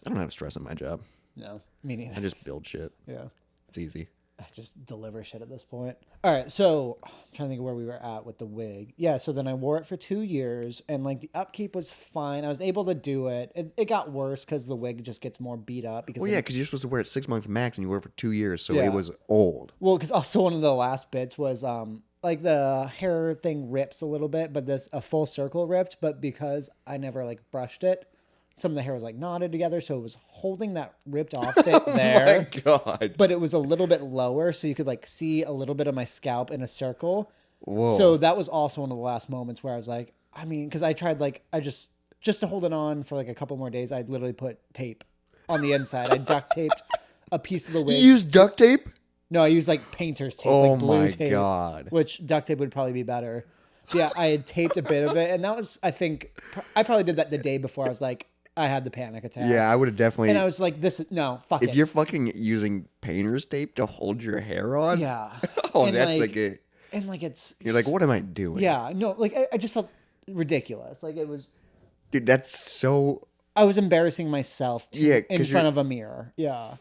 I don't have stress in my job. No, me neither. I just build shit. Yeah. It's easy. I just deliver shit at this point. All right, so I'm trying to think of where we were at with the wig. Yeah, so then I wore it for 2 years, and the upkeep was fine. I was able to do it. It got worse because the wig just gets more beat up. Because Well, yeah, because you're supposed to wear it 6 months max, and you wore it for 2 years, so Yeah. it was old. Well, because also one of the last bits was the hair thing rips a little bit, but a full circle ripped. But because I never brushed it, some of the hair was knotted together, so it was holding that ripped off bit there. My God. But it was a little bit lower, so you could see a little bit of my scalp in a circle. Whoa. So that was also one of the last moments where I was like, I mean, because I tried I just to hold it on for a couple more days, I'd literally put tape on the inside. I duct taped a piece of the You wig. use duct tape? No, I used like painter's tape, Oh like blue my tape, God. which duct tape would probably be better. But yeah, I had taped a bit of it, and that was, I think, I probably did that the day before. I was like, I had the panic attack. Yeah, I would have definitely. And I was like, fuck it. If you're fucking using painter's tape to hold your hair on, Yeah. oh, And that's like a. And like it's. You're like, what am I doing? Yeah, no, like I just felt ridiculous. Like it was. Dude, that's so. I was embarrassing myself Yeah, in 'cause front of a mirror. Yeah.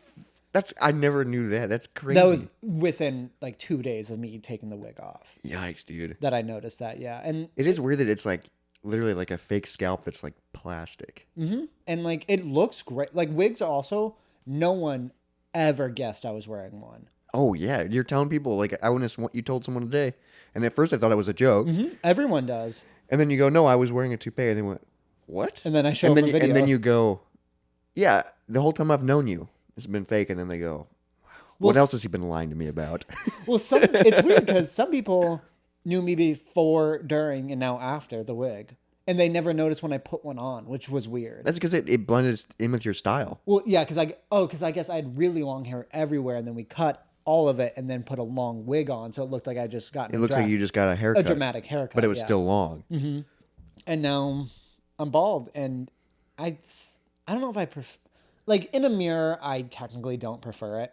I never knew that. That's crazy. That was within like 2 days of me taking the wig off Yikes, dude. that I noticed that. Yeah. And It is weird that it's like literally like a fake scalp that's like plastic. and like it looks great. Like wigs also, no one ever guessed I was wearing one. Oh yeah, you're telling people like I witnessed what you told someone today, and at first I thought it was a joke, Everyone does. and then you go, no, I was wearing a toupee, and they went, what? And then I show and them then a video. and then you go, yeah, the whole time I've known you, it's been fake, and then they go, what else has he been lying to me about? Well, it's weird because some people knew me before, during, and now after the wig. And they never noticed when I put one on, which was weird. That's because it blended in with your style. Well, yeah, because I guess I had really long hair everywhere, and then we cut all of it and then put a long wig on, so it looked like I just got It looks like you just got a haircut, a dramatic haircut, but it was yeah. still long. And now I'm bald, and I don't know if I prefer. Like in a mirror, I technically don't prefer it.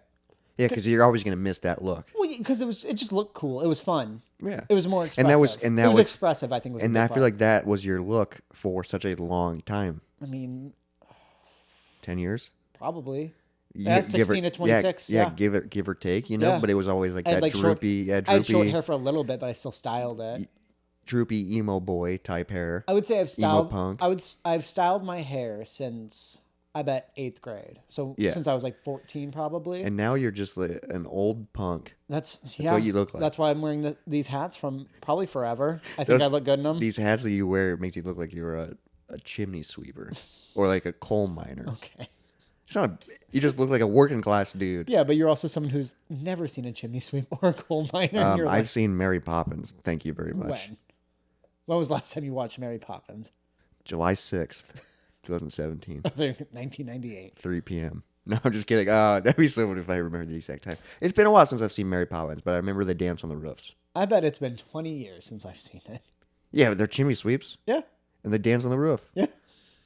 Yeah, because you're always gonna miss that look. Well, because it just looked cool. It was fun. Yeah, It was more expressive. And that it was was expressive. I think was. and a I big feel part. like that was your look for such a long time. I mean, 10 years. probably. Yeah, That's 16 to 26. Yeah, Yeah. give or take, you know. Yeah. But it was always like I had that like droopy, I had short hair for a little bit, but I still styled it. droopy emo boy type hair. I would say I've styled. punk. I've styled my hair since I bet 8th grade. So Yeah. since I was like 14, probably. And now you're just like an old punk. That's what you look like. That's why I'm wearing these hats from probably forever. I think I look good in them. These hats that you wear makes you look like you're a chimney sweeper or like a coal miner. Okay. It's not. You just look like a working class dude. Yeah, but you're also someone who's never seen a chimney sweep or a coal miner in your I've life. seen Mary Poppins. Thank you very much. When was the last time you watched Mary Poppins? July 6th, 2017, 1998. 3 p.m. No, I'm just kidding. That'd be so funny if I remember the exact time. It's been a while since I've seen Mary Poppins, but I remember they dance on the roofs. I bet it's been 20 years since I've seen it. Yeah, they're chimney sweeps. Yeah. And they dance on the roof. Yeah.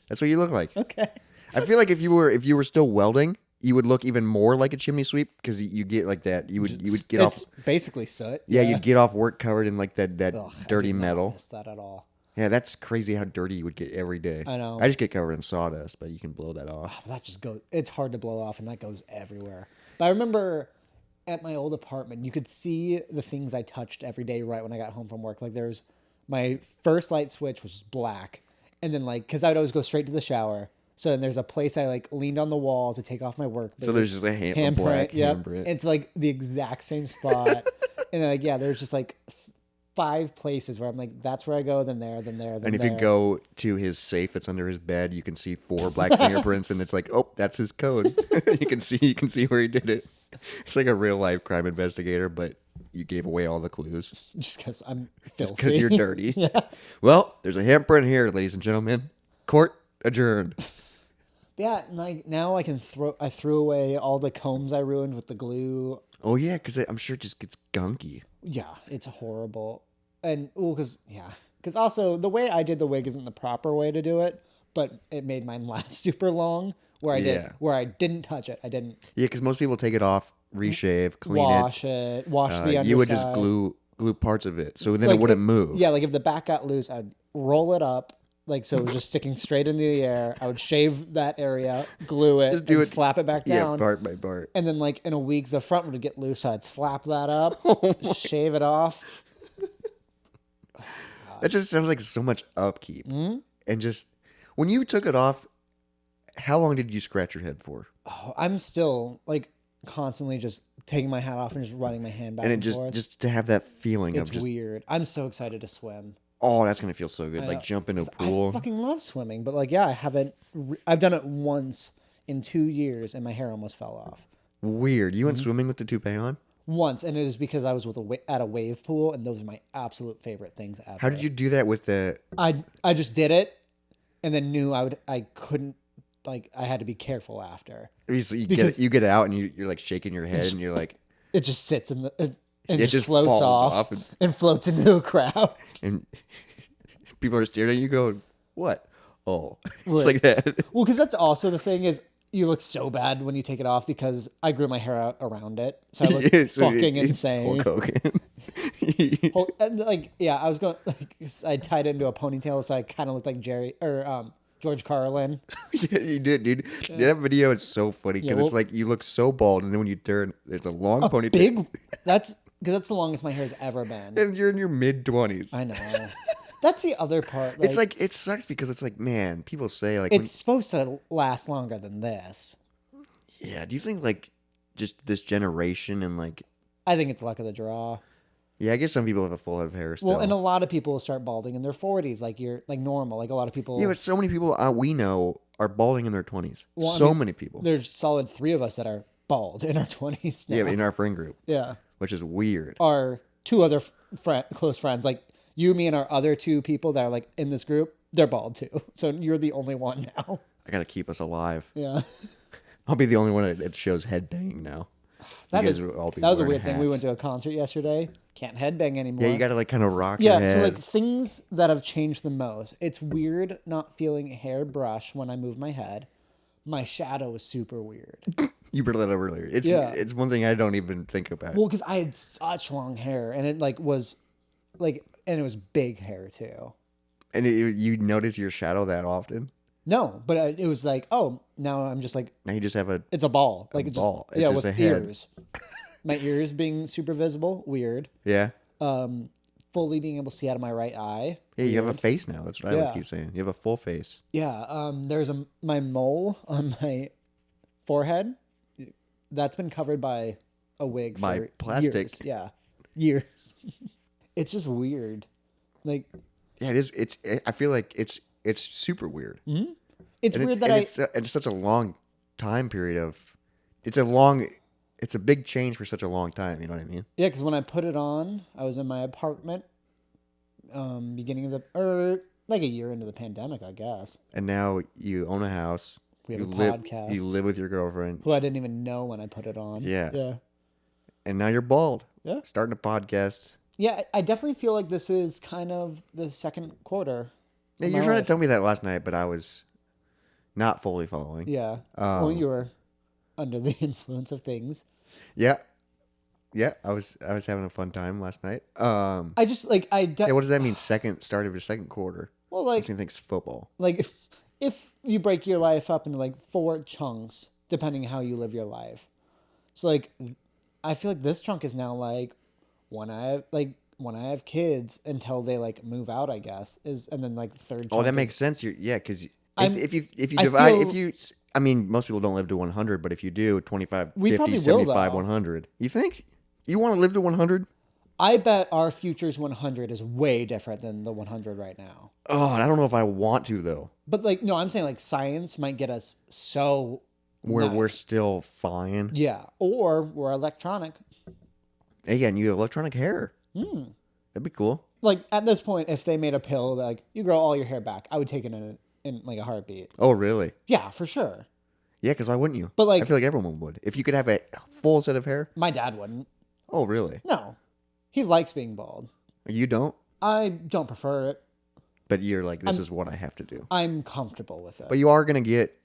That's what you look like. Okay. I feel like if you were still welding, you would look even more like a chimney sweep because you get like that. You would get It's off. basically soot. Yeah, you'd get off work covered in like that Ugh, I dirty did not metal. miss that at all. Yeah, that's crazy how dirty you would get every day. I know. I just get covered in sawdust, but you can blow that off. That just goes. It's hard to blow off, and that goes everywhere. But I remember at my old apartment, you could see the things I touched every day right when I got home from work. Like there's my first light switch, which is black, and then like because I would always go straight to the shower. So then there's a place I like leaned on the wall to take off my work. So there's just a black Yep. handprint. It's like the exact same spot. And then like, yeah, there's just like 5 places where I'm like, that's where I go, then there, then there, then And if there. you go to his safe that's under his bed, you can see 4 black fingerprints, and it's like, oh, that's his code. you can see where he did it. It's like a real life crime investigator, but you gave away all the clues Just because I'm just filthy. because you're dirty. Yeah. Well, there's a handprint here, ladies and gentlemen. Court adjourned. Yeah, and like now I threw away all the combs I ruined with the glue. Oh yeah, because I'm sure it just gets gunky. Yeah, it's horrible. And because also the way I did the wig isn't the proper way to do it, but it made mine last super long. Where I didn't touch it. I didn't Yeah, because most people take it off, reshave, clean wash it, wash the underside. You would just glue parts of it, so then Like, it wouldn't move. Yeah, like if the back got loose, I'd roll it up. Like so, it was just sticking straight into the air. I would shave that area, glue it, and slap it back down. Yeah, part by part. And then, like in a week, the front would get loose. So I'd slap that up, shave it off. That just sounds like so much upkeep. Mm-hmm. And just when you took it off, how long did you scratch your head for? Oh, I'm still like constantly just taking my hat off and just running my hand back and forth. Just to have that feeling It's of just weird. I'm so excited to swim. oh, that's gonna feel so good. Like jump into a pool. I fucking love swimming, but like yeah, I haven't. I've done it once in 2 years, and my hair almost fell off. Weird. You went Mm-hmm. swimming with the toupee on? Once, and it was because I was at a wave pool, and those are my absolute favorite things ever. How did you do that with the? I just did it, and then knew I couldn't like I had to be careful after. So you Because- get out and you're like shaking your head and you're like, It just sits in the and It just just floats falls off, off and floats into a crowd. and people are staring at you going, what? Oh, it's What? like that. Well, because that's also the thing is you look so bad when you take it off because I grew my hair out around it, so I look Yeah, so fucking it's insane. Hulk Hogan. And like yeah, I was going like I tied it into a ponytail, so I kind of looked like Jerry or George Carlin. Yeah, you did, dude. That video is so funny because Yeah, it's well- like you look so bald, and then when you turn, there's a long ponytail, Big. That's because that's the longest my hair's ever been. and you're in your mid-20s. I know. That's the other part. It's like it sucks because it's like, man, people say like, it's supposed to last longer than this. yeah. Do you think like just this generation and like, I think it's luck of the draw. yeah, I guess some people have a full head of hair still. Well, and a lot of people start balding in their 40s, like you're like normal. Like a lot of people. yeah, but so many people we know are balding in their 20s. Well, I So mean, many people. There's solid 3 of us that are bald in our 20s now. Yeah, in our friend group, Yeah. which is weird. Our 2 other close friends, like you, me, and our other 2 people that are like in this group, they're bald too. So you're the only one now. I gotta keep us alive. Yeah. I'll be the only one that shows head banging now. That You guys is will all be that was a wearing weird thing. We hats. went to a concert yesterday. Can't headbang anymore. Yeah, you gotta like kind of rock Yeah, your so head. like things that have changed the most. It's weird not feeling hair brush when I move my head. My shadow is super weird. You brought that up earlier. It's Yeah. it's one thing I don't even think about. Well, because I had such long hair, and it like was, like, and it was big hair too. And you notice your shadow that often? No, but it was like, oh, now I'm just like, Now you just have a it's a ball, like it ball. just It's yeah, just with a head. ears. My ears being super visible, weird. yeah. Fully being able to see out of my right eye. Yeah, you have a face now. That's what I always Yeah. keep saying. You have a full face. Yeah, there's my mole on my forehead. That's been covered by a wig By for plastic. years. Yeah, years. It's just weird. Like Yeah, it is. I feel like it's super weird. it's And weird that it's such a long time period of. It's a big change for such a long time. You know what I mean? yeah, because when I put it on, I was in my apartment, beginning of or like a year into the pandemic, I guess. And now you own a house. We have you a live, podcast. You live with your girlfriend, Who I didn't even know when I put it on. Yeah. Yeah. and now you're bald. Yeah. Starting a podcast. Yeah, I definitely feel like this is kind of the second quarter. Yeah, of you were my trying life. to tell me that last night, but I was not fully following. Yeah. Well, you were under the influence of things. Yeah. Yeah, I was having a fun time last night. I just like Yeah, what does that mean? Start of your second quarter. well, I like think it's football. if you break your life up into like 4 chunks, depending how you live your life. So like, I feel like this chunk is now like when I have kids until they like move out, I guess and then like the third. Oh, chunk that is- makes sense. Yeah, because I'm- if you I divide feel- I mean, most people don't live to 100, but if you do 25, We 50, probably will, 75, though. 100, you think you want to live to 100? I bet our future's 100 is way different than the 100 right now. Oh, I don't know if I want to though. But like, no, I'm saying like science might get us so Where nuts. we're still fine. Yeah, or we're electronic. Again, you have electronic hair. That'd be cool. Like at this point, if they made a pill that like you grow all your hair back, I would take it in like a heartbeat. Oh, really? Yeah, for sure. Yeah, because why wouldn't you? But, like- I feel like everyone would. If you could have a full set of hair. My dad wouldn't. Oh, really? No, he likes being bald. You don't? I don't prefer it. But you're like, this is what I have to do. I'm comfortable with it. But you are going to get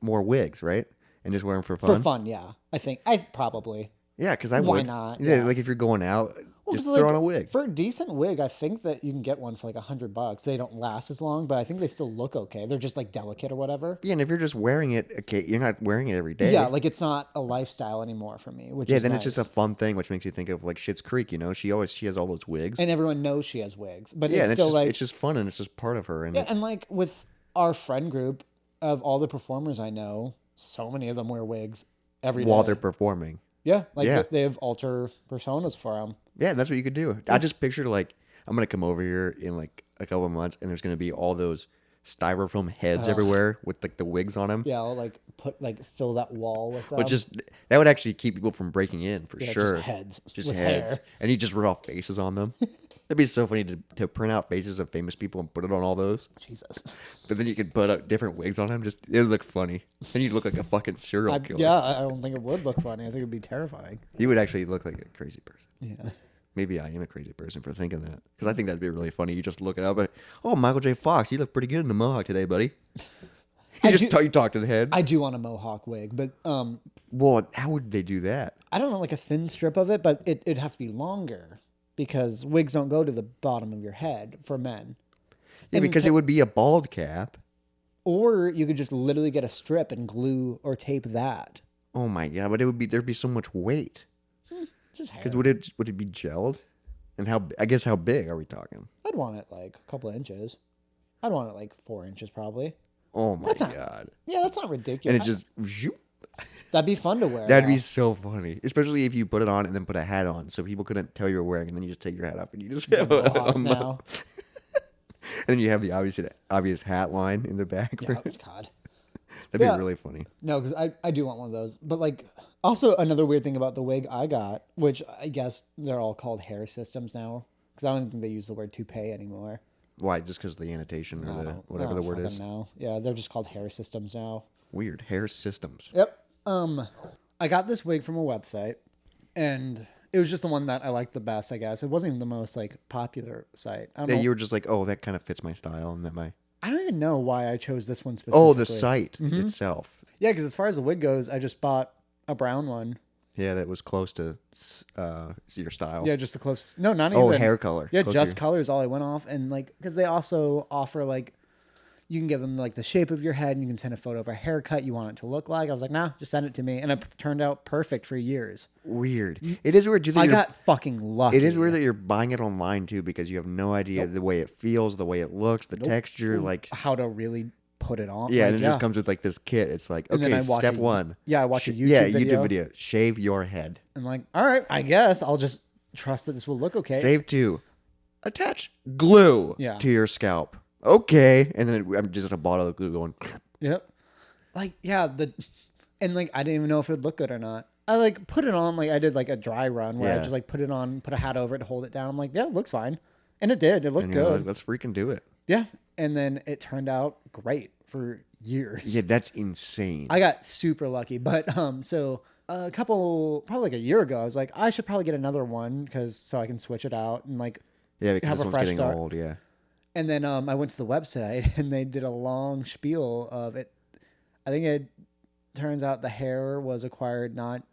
more wigs, right? And just wear them for fun? For fun, yeah. I probably. Yeah, because I would. Why not? Yeah, Yeah. like if you're going out, Well, just 'cause, throw like, on a wig. For a decent wig, I think that you can get one for like $100. They don't last as long, but I think they still look okay. They're just like delicate or whatever. Yeah, and if you're just wearing it, okay, you're not wearing it every day. Yeah, like it's not a lifestyle anymore for me. Which Yeah, is then nice. it's just a fun thing, which makes you think of like Schitt's Creek. You know, she has all those wigs. and everyone knows she has wigs, but yeah, it's and still like it's just fun and it's just part of her. And yeah, and like with our friend group of all the performers I know, so many of them wear wigs every day. while they're performing. Yeah, like Yeah. they have alter personas for them. Yeah, that's what you could do. I just pictured like I'm gonna come over here in like a couple of months, and there's gonna be all those styrofoam heads everywhere with like the wigs on them. Yeah, I'll like fill that wall with them. But just that would actually keep people from breaking in for sure. Just heads. Just with heads. hair. And you just draw faces on them. That'd be so funny to print out faces of famous people and put it on all those. Jesus. But then you could put up different wigs on them. Just it would look funny. Then you'd look like a fucking serial killer. Yeah, I don't think it would look funny. I think it'd be terrifying. You would actually look like a crazy person. Yeah. Maybe I am a crazy person for thinking that. Because I think that'd be really funny. You just look it up and, oh, Michael J. Fox, you look pretty good in the mohawk today, buddy. You talk to the head. I do want a mohawk wig, but Well, how would they do that? I don't know, like a thin strip of it, but it'd have to be longer because wigs don't go to the bottom of your head for men. Yeah, And because it would be a bald cap. Or you could just literally get a strip and glue or tape that. Oh my god! But there'd be so much weight. Just hair. Because would it be gelled? And how big are we talking? I'd want it like a couple of inches. I'd want it like 4 inches probably. Oh my That's not- god! Yeah, that's not ridiculous. And it just zoop. That'd be fun to wear. That'd be though. so funny, especially if you put it on and then put a hat on, so people couldn't tell you were wearing, and then you just take your hat off and you just have a Mohawk mo- now. and then you have the obvious hat line in the back. Yeah, God. That'd Yeah. be really funny. No, because I do want one of those. But like, also another weird thing about the wig I got, which I guess they're all called hair systems now, because I don't think they use the word toupee anymore. Why? Just because of the annotation or the whatever the word is. Now, yeah, they're just called hair systems now. Weird hair systems. Yep. I got this wig from a website, and it was just the one that I liked the best. I guess it wasn't even the most like popular site. I don't Yeah, know. you were just like, oh, that kind of fits my style, and that my I don't even know why I chose this one specifically. oh, the site itself. Yeah, because as far as the wig goes, I just bought a brown one. Yeah, that was close to your style. Yeah, just the closest. No, not even. Oh, hair color. Yeah, Close to just your- color is all I went off, and like because they also offer like you can give them like the shape of your head, and you can send a photo of a haircut you want it to look like. I was like, nah, just send it to me, and it turned out perfect for years. Weird. It is weird. I got fucking lucky. It is weird that you're buying it online too, because you have no idea the way it feels, the way it looks, the texture. Like, how to really put it on. yeah, Like, and it just comes with like this kit. It's like, And then okay, I watch step a- one. Yeah, I watch a YouTube Yeah, video. YouTube video. Shave your head. I'm like, all right, I guess I'll just trust that this will look okay. Save two. Attach glue Yeah. to your scalp. Okay, and then I'm just a bottle of glue going. Yep. Like, yeah, and like I didn't even know if it would look good or not. I like put it on, like I did like a dry run where I Yeah. just like put it on, put a hat over it to hold it down. I'm like, yeah, it looks fine. And it did. It looked And you're good. like, let's freaking do it. Yeah. And then it turned out great for years. Yeah, that's insane. I got super lucky. But so probably like a year ago, I was like, I should probably get another one so I can switch it out and like Yeah, because have this a one's fresh getting start. old. Yeah. And then I went to the website and they did a long spiel of it. I think it turns out the hair was acquired not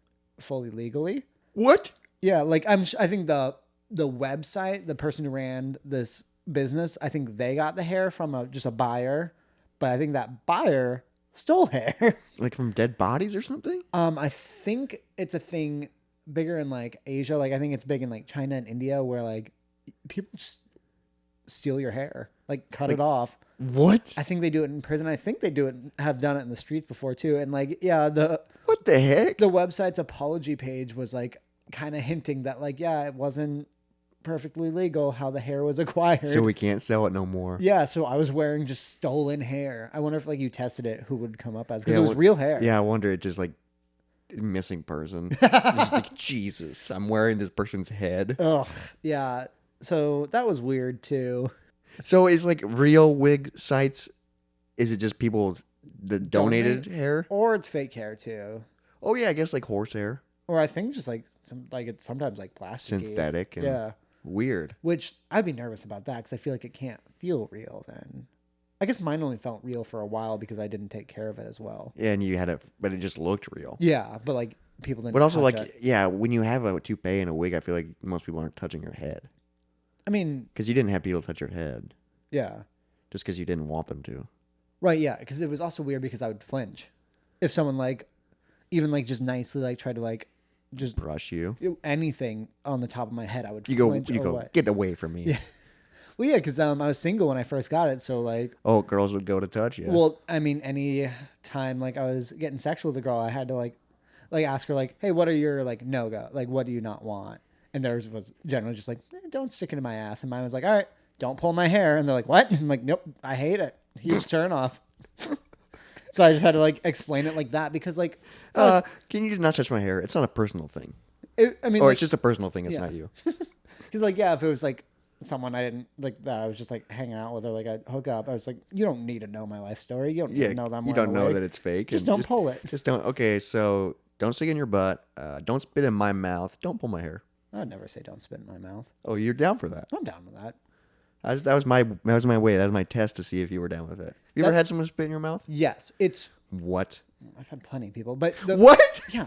fully legally. What? Yeah, like I think the website, the person who ran this business, I think they got the hair from just a buyer, but I think that buyer stole hair. Like from dead bodies or something? I think it's a thing bigger in like Asia. Like I think it's big in like China and India where like people just steal your hair, like cut it off. What? I think they do it in prison. I think they have done it in the streets before too. And like, yeah, What the heck? the website's apology page was like kind of hinting that like, yeah, it wasn't perfectly legal how the hair was acquired. So we can't sell it no more. Yeah, so I was wearing just stolen hair. I wonder if like you tested it, who would come up as, because Yeah, it was real hair. Yeah, I wonder. It just like missing person. Just like Jesus, I'm wearing this person's head. Ugh. Yeah. So that was weird too. So is like real wig sites? Is it just people that donated hair? Or it's fake hair too. Oh yeah, I guess like horsehair, Or I think just like it's sometimes like plastic. synthetic, and Yeah. weird. Which I'd be nervous about that because I feel like it can't feel real then. I guess mine only felt real for a while because I didn't take care of it as well. Yeah, and you had it, but it just looked real. Yeah, but like people didn't. But also, touch like, it. yeah, when you have a toupee and a wig, I feel like most people aren't touching your head I mean, because you didn't have people touch your head yeah, just because you didn't want them to. right, yeah, because it was also weird because I would flinch if someone like, even like just nicely like tried to like just Brush you. anything on the top of my head, I would You flinch go. away. Get away from me. Yeah. Well, yeah, because I was single when I first got it, so like, Oh, girls would go to touch you. well, I mean, any time like I was getting sexual with a girl, I had to like ask her like, hey, what are your like no go? Like, what do you not want? And theirs was generally just like, don't stick it in my ass. And mine was like, all right, don't pull my hair. And they're like, what? And I'm like, nope, I hate it. huge turn off. So I just had to like explain it like that because like, Can you just not touch my hair? It's not a personal thing. I mean, Or like, it's just a personal thing. It's yeah. not you. because like, yeah, if it was like someone I didn't like that I was just like hanging out with or like I hook up, I was like, you don't need to know my life story. You don't need Yeah, to know that I'm you wearing don't a know wig. that it's fake. Just and don't pull it. Just don't. Okay, so don't stick in your butt. Don't spit in my mouth. Don't pull my hair. I would never say don't spit in my mouth. Oh, you're down for that? I'm down with that. That was my way. That was my test to see if you were down with it. You ever had someone spit in your mouth? Yes, it's. What? I've had plenty of people, but What? Yeah.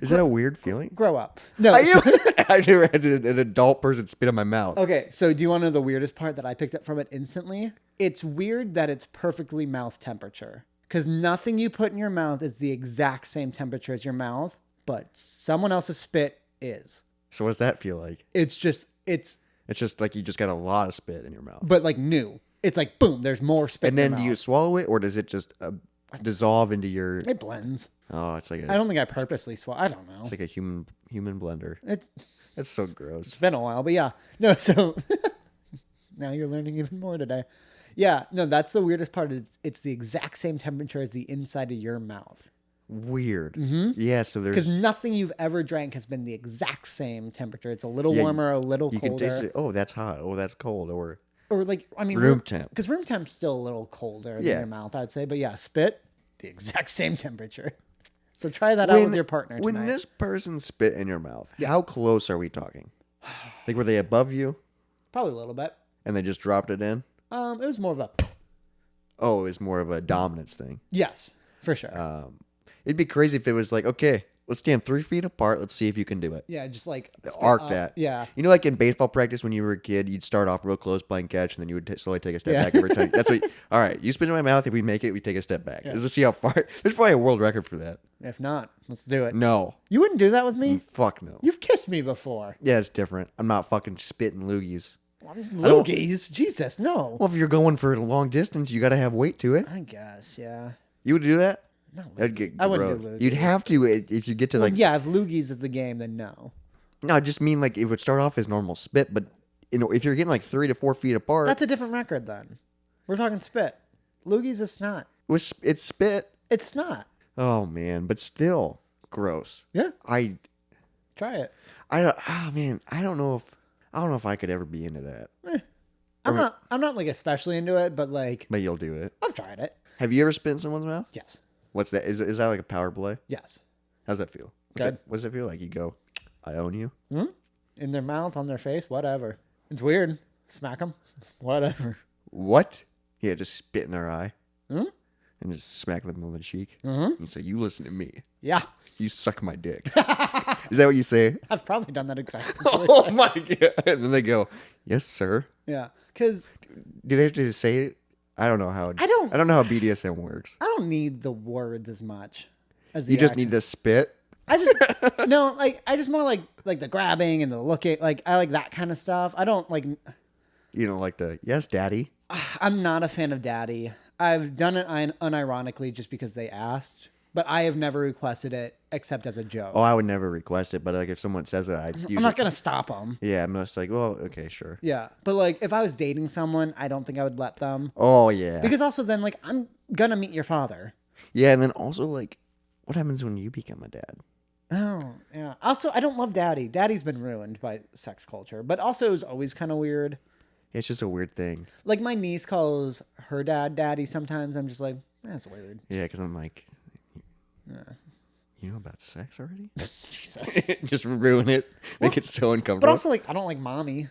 Is that a weird feeling? Grow up. No. I've never had an adult person spit in my mouth. Okay, so do you want to know the weirdest part that I picked up from it instantly? It's weird that it's perfectly mouth temperature. Because nothing you put in your mouth is the exact same temperature as your mouth, but someone else's spit is. So what does that feel like? It's just like you just got a lot of spit in your mouth. but like new. It's like, boom, there's more spit And in then your do you mouth. swallow it, or does it just dissolve into your? It blends. Oh, it's like I don't think I purposely swallow. I don't know. it's like a human blender. It's That's so gross. been a while, but yeah. No, so now you're learning even more today. Yeah, no, that's the weirdest part. It's the exact same temperature as the inside of your mouth. Weird. Mm-hmm. Yeah. So Because there's nothing you've ever drank has been the exact same temperature. It's a little Yeah, warmer, a little you colder. can taste it. Oh, that's hot. Oh, that's cold. Or Or like, I mean, Room temp. Because room temp's still a little colder Yeah. than your mouth, I'd say. But yeah, spit, the exact same temperature. So try that out with your partner tonight. when this person spit in your mouth, how close are we talking? Like, were they above you Probably a little bit. and they just dropped it in? It was more of a Oh, it's more of a dominance thing. yes, for sure. It'd be crazy if it was like, okay, let's stand 3 feet apart. Let's see if you can do it. Yeah, just like spit Arc up. that. Yeah. You know, like in baseball practice when you were a kid, you'd start off real close playing catch, and then you would slowly take a step Yeah. back every time. That's what. All right, you spit in my mouth. If we make it, we take a step back. Let's see how far. There's probably a world record for that. If not, let's do it. No, You wouldn't do that with me? fuck no. You've kissed me before. Yeah, it's different. I'm not fucking spitting loogies. Loogies? Jesus, no. Well, if you're going for a long distance, you got to have weight to it. I guess, yeah. You would do that? No, That'd get I wouldn't gross. do You'd loogies. have to if you get to like. Yeah, if loogies is the game, then no. No, I just mean like it would start off as normal spit, but if you're getting like 3 to 4 feet apart, That's a different record then. We're talking spit. Loogies is snot. it's spit. It's snot. Oh man, but still gross. Yeah. I Try it. don't. Oh man, I don't know if I could ever be into that. I'm not like especially into it, but like But you'll do it. I've tried it. Have you ever spit in someone's mouth? Yes. What's that? Is that like a power play? Yes. How's that feel? Good. What does it feel like? You go, I own you. In their mouth, on their face, whatever. It's weird. Smack them. Whatever. What? Yeah, just spit in their eye. And just smack them on the cheek. And you say, you listen to me. Yeah. You suck my dick. Is that what you say? I've probably done that exact situation. Oh my god. And then they go, yes, sir. Yeah. Because Do they have to say it? I don't know how. I don't know how BDSM works. I don't need the words as much as the You just action. need the spit. I just no, like I just more like the grabbing and the looking. Like I like that kind of stuff. I don't like. You know, like the yes, daddy. I'm not a fan of daddy. I've done it unironically just because they asked, but I have never requested it except as a joke. Oh, I would never request it, but like if someone says it, I usually. I'm not gonna stop them. Yeah, I'm just like, well, okay, sure. Yeah, but like if I was dating someone, I don't think I would let them. Oh yeah. Because also then like I'm gonna meet your father. Yeah, and then also like, what happens when you become a dad? Oh yeah. Also, I don't love daddy. Daddy's been ruined by sex culture, but also it was always kind of weird. It's just a weird thing. Like my niece calls her dad daddy sometimes. I'm just like, that's weird. Yeah, because I'm like, you know about sex already? Jesus. Just ruin it, make it so uncomfortable. But also like I don't like mommy.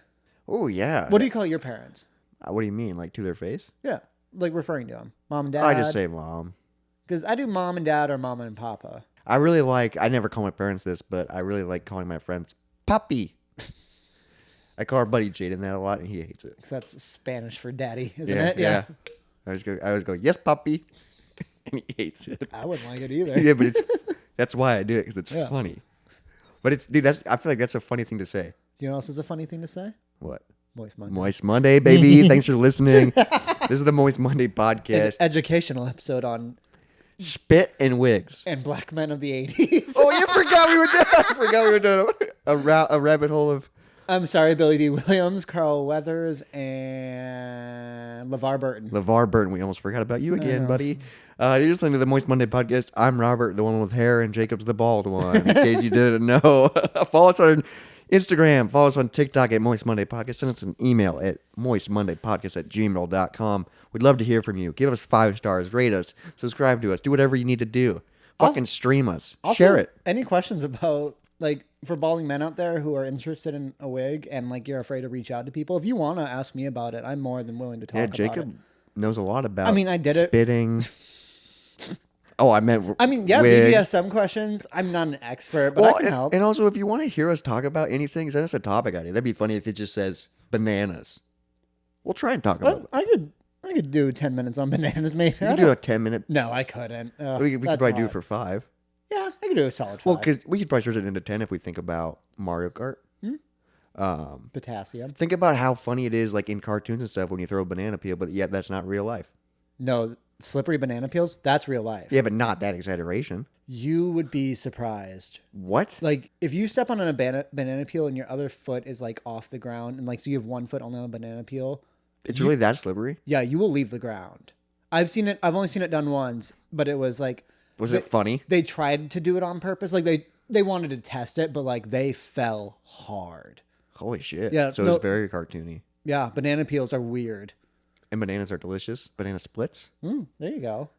Oh yeah. What do you call your parents? What do you mean, like to their face? Yeah, like referring to them, mom and dad. I just say mom. Because I do mom and dad or mama and papa. I really like. I never call my parents this, but I really like calling my friends puppy. I call our buddy Jaden that a lot, and he hates it. 'Cause that's Spanish for daddy, isn't Yeah, it? yeah. I always go, yes, puppy, and he hates it. I wouldn't like it either. Yeah, but that's why I do it because it's Yeah. funny. But dude. I feel like that's a funny thing to say. You know what else is a funny thing to say? What? Moist Monday. Moist Monday, baby. Thanks for listening. This is the Moist Monday An podcast. educational episode on Spit and wigs. and black men of the 80s. Oh, you forgot we were doing. I forgot we were doing a rabbit hole of I'm sorry, Billy Dee Williams, Carl Weathers, and LeVar Burton. LeVar Burton, we almost forgot about you again, know. buddy. You're listening to the Moist Monday podcast. I'm Robert, the one with hair, and Jacob's the bald one, in case you didn't know. Follow us on Instagram. Follow us on TikTok at Moist Monday Podcast. Send us an email at moistmondaypodcast@gmail.com. We'd love to hear from you. Give us 5 stars. Rate us. Subscribe to us. Do whatever you need to do. Fucking stream us. Also, Share it. Any questions about, like, for balding men out there who are interested in a wig and, like, you're afraid to reach out to people, if you want to ask me about it, I'm more than willing to talk about it. Yeah, Jacob knows a lot about I mean, I did it. spitting. Oh, I meant Yeah, wigs. BDSM questions. I'm not an expert, but I can help. And also, if you want to hear us talk about anything, send us a topic idea. That'd be funny if it just says bananas. We'll try and talk about it. I could do 10 minutes on bananas, maybe. You could do a 10-minute. No, I couldn't. We could probably do it for 5. Yeah, I could do a solid 5. Well, because we could probably turn it into 10 if we think about Mario Kart. Potassium. Think about how funny it is, like in cartoons and stuff, when you throw a banana peel, but yet that's not real life. No, slippery banana peels, that's real life. Yeah, but not that exaggeration. You would be surprised. What? Like, if you step on a banana peel and your other foot is, like, off the ground, and, like, so you have one foot only on a banana peel. It's really that slippery? Yeah, you will leave the ground. I've only seen it done once, but it was, like... Was it funny? They tried to do it on purpose. Like, they wanted to test it, but, like, they fell hard. Holy shit. Yeah, So it's very cartoony. Yeah, banana peels are weird. And bananas are delicious. Banana splits. There you go.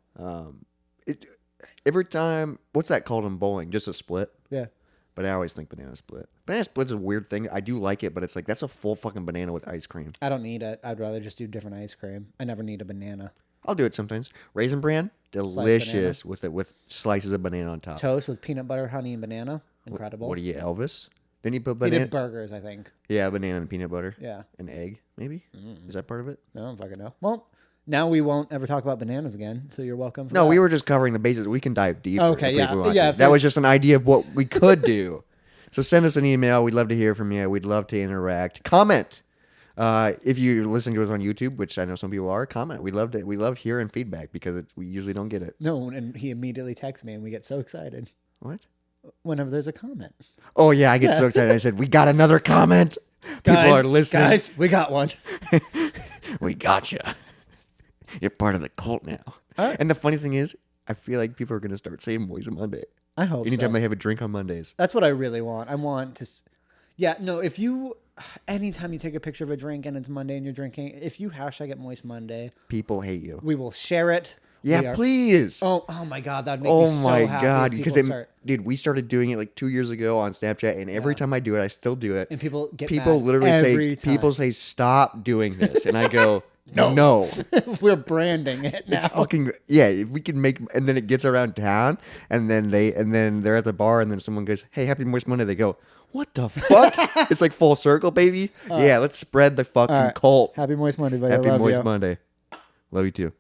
Every time, what's that called in bowling? Just a split? Yeah. But I always think banana split. Banana split's a weird thing. I do like it, but it's like, that's a full fucking banana with ice cream. I don't need it. I'd rather just do different ice cream. I never need a banana. I'll do it sometimes. Raisin Bran, delicious with slices of banana on top. Toast with peanut butter, honey, and banana. Incredible. What are you, Elvis? Didn't you put He banana? did burgers, I think. Yeah, banana and peanut butter. Yeah. An egg, maybe? Is that part of it? I don't fucking know. Well, now we won't ever talk about bananas again, so you're welcome. No, we were just covering the bases. We can dive deeper. Okay, if yeah. we want Yeah, to. That was just an idea of what we could do. So send us an email. We'd love to hear from you. We'd love to interact. Comment. If you're listening to us on YouTube, which I know some people are, comment. We love hearing feedback because we usually don't get it. No, and he immediately texts me, and we get so excited What? whenever there's a comment. Oh, yeah, I get so excited. I said, we got another comment. People are listening. Guys, we got one. We gotcha. You're part of the cult now. All right. And the funny thing is, I feel like people are going to start saying Moist Monday. I hope Anytime so. I have a drink on Mondays. That's what I really want. I want to... Yeah, no, if you... Anytime you take a picture of a drink and it's Monday and you're drinking, if you hashtag it Moist Monday, People hate you. we will share it. Yeah, please. Oh my God, that'd make me so happy. God, if because people start... dude, we started doing it like 2 years ago on Snapchat, and every time I do it, I still do it. And people get people mad literally every say time. people say stop doing this, and I go no. We're branding it now. It's fucking if we can make, and then it gets around town, and then they're at the bar, and then someone goes, "Hey, Happy Moist Monday." They go, "What the fuck?" It's like full circle, baby. Yeah, let's spread the fucking cult. Happy Moist Monday, buddy. Happy I love Moist you. Monday. Love you too.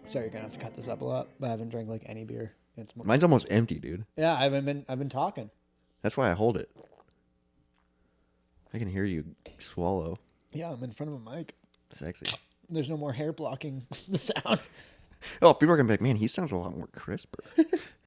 Sorry, you're gonna have to cut this up a lot. I haven't drank like any beer. Mine's almost empty, dude. Yeah, I've been talking. That's why I hold it. I can hear you swallow. Yeah, I'm in front of a mic. Sexy. There's no more hair blocking the sound. Oh, people are gonna be like, man, he sounds a lot more crisper.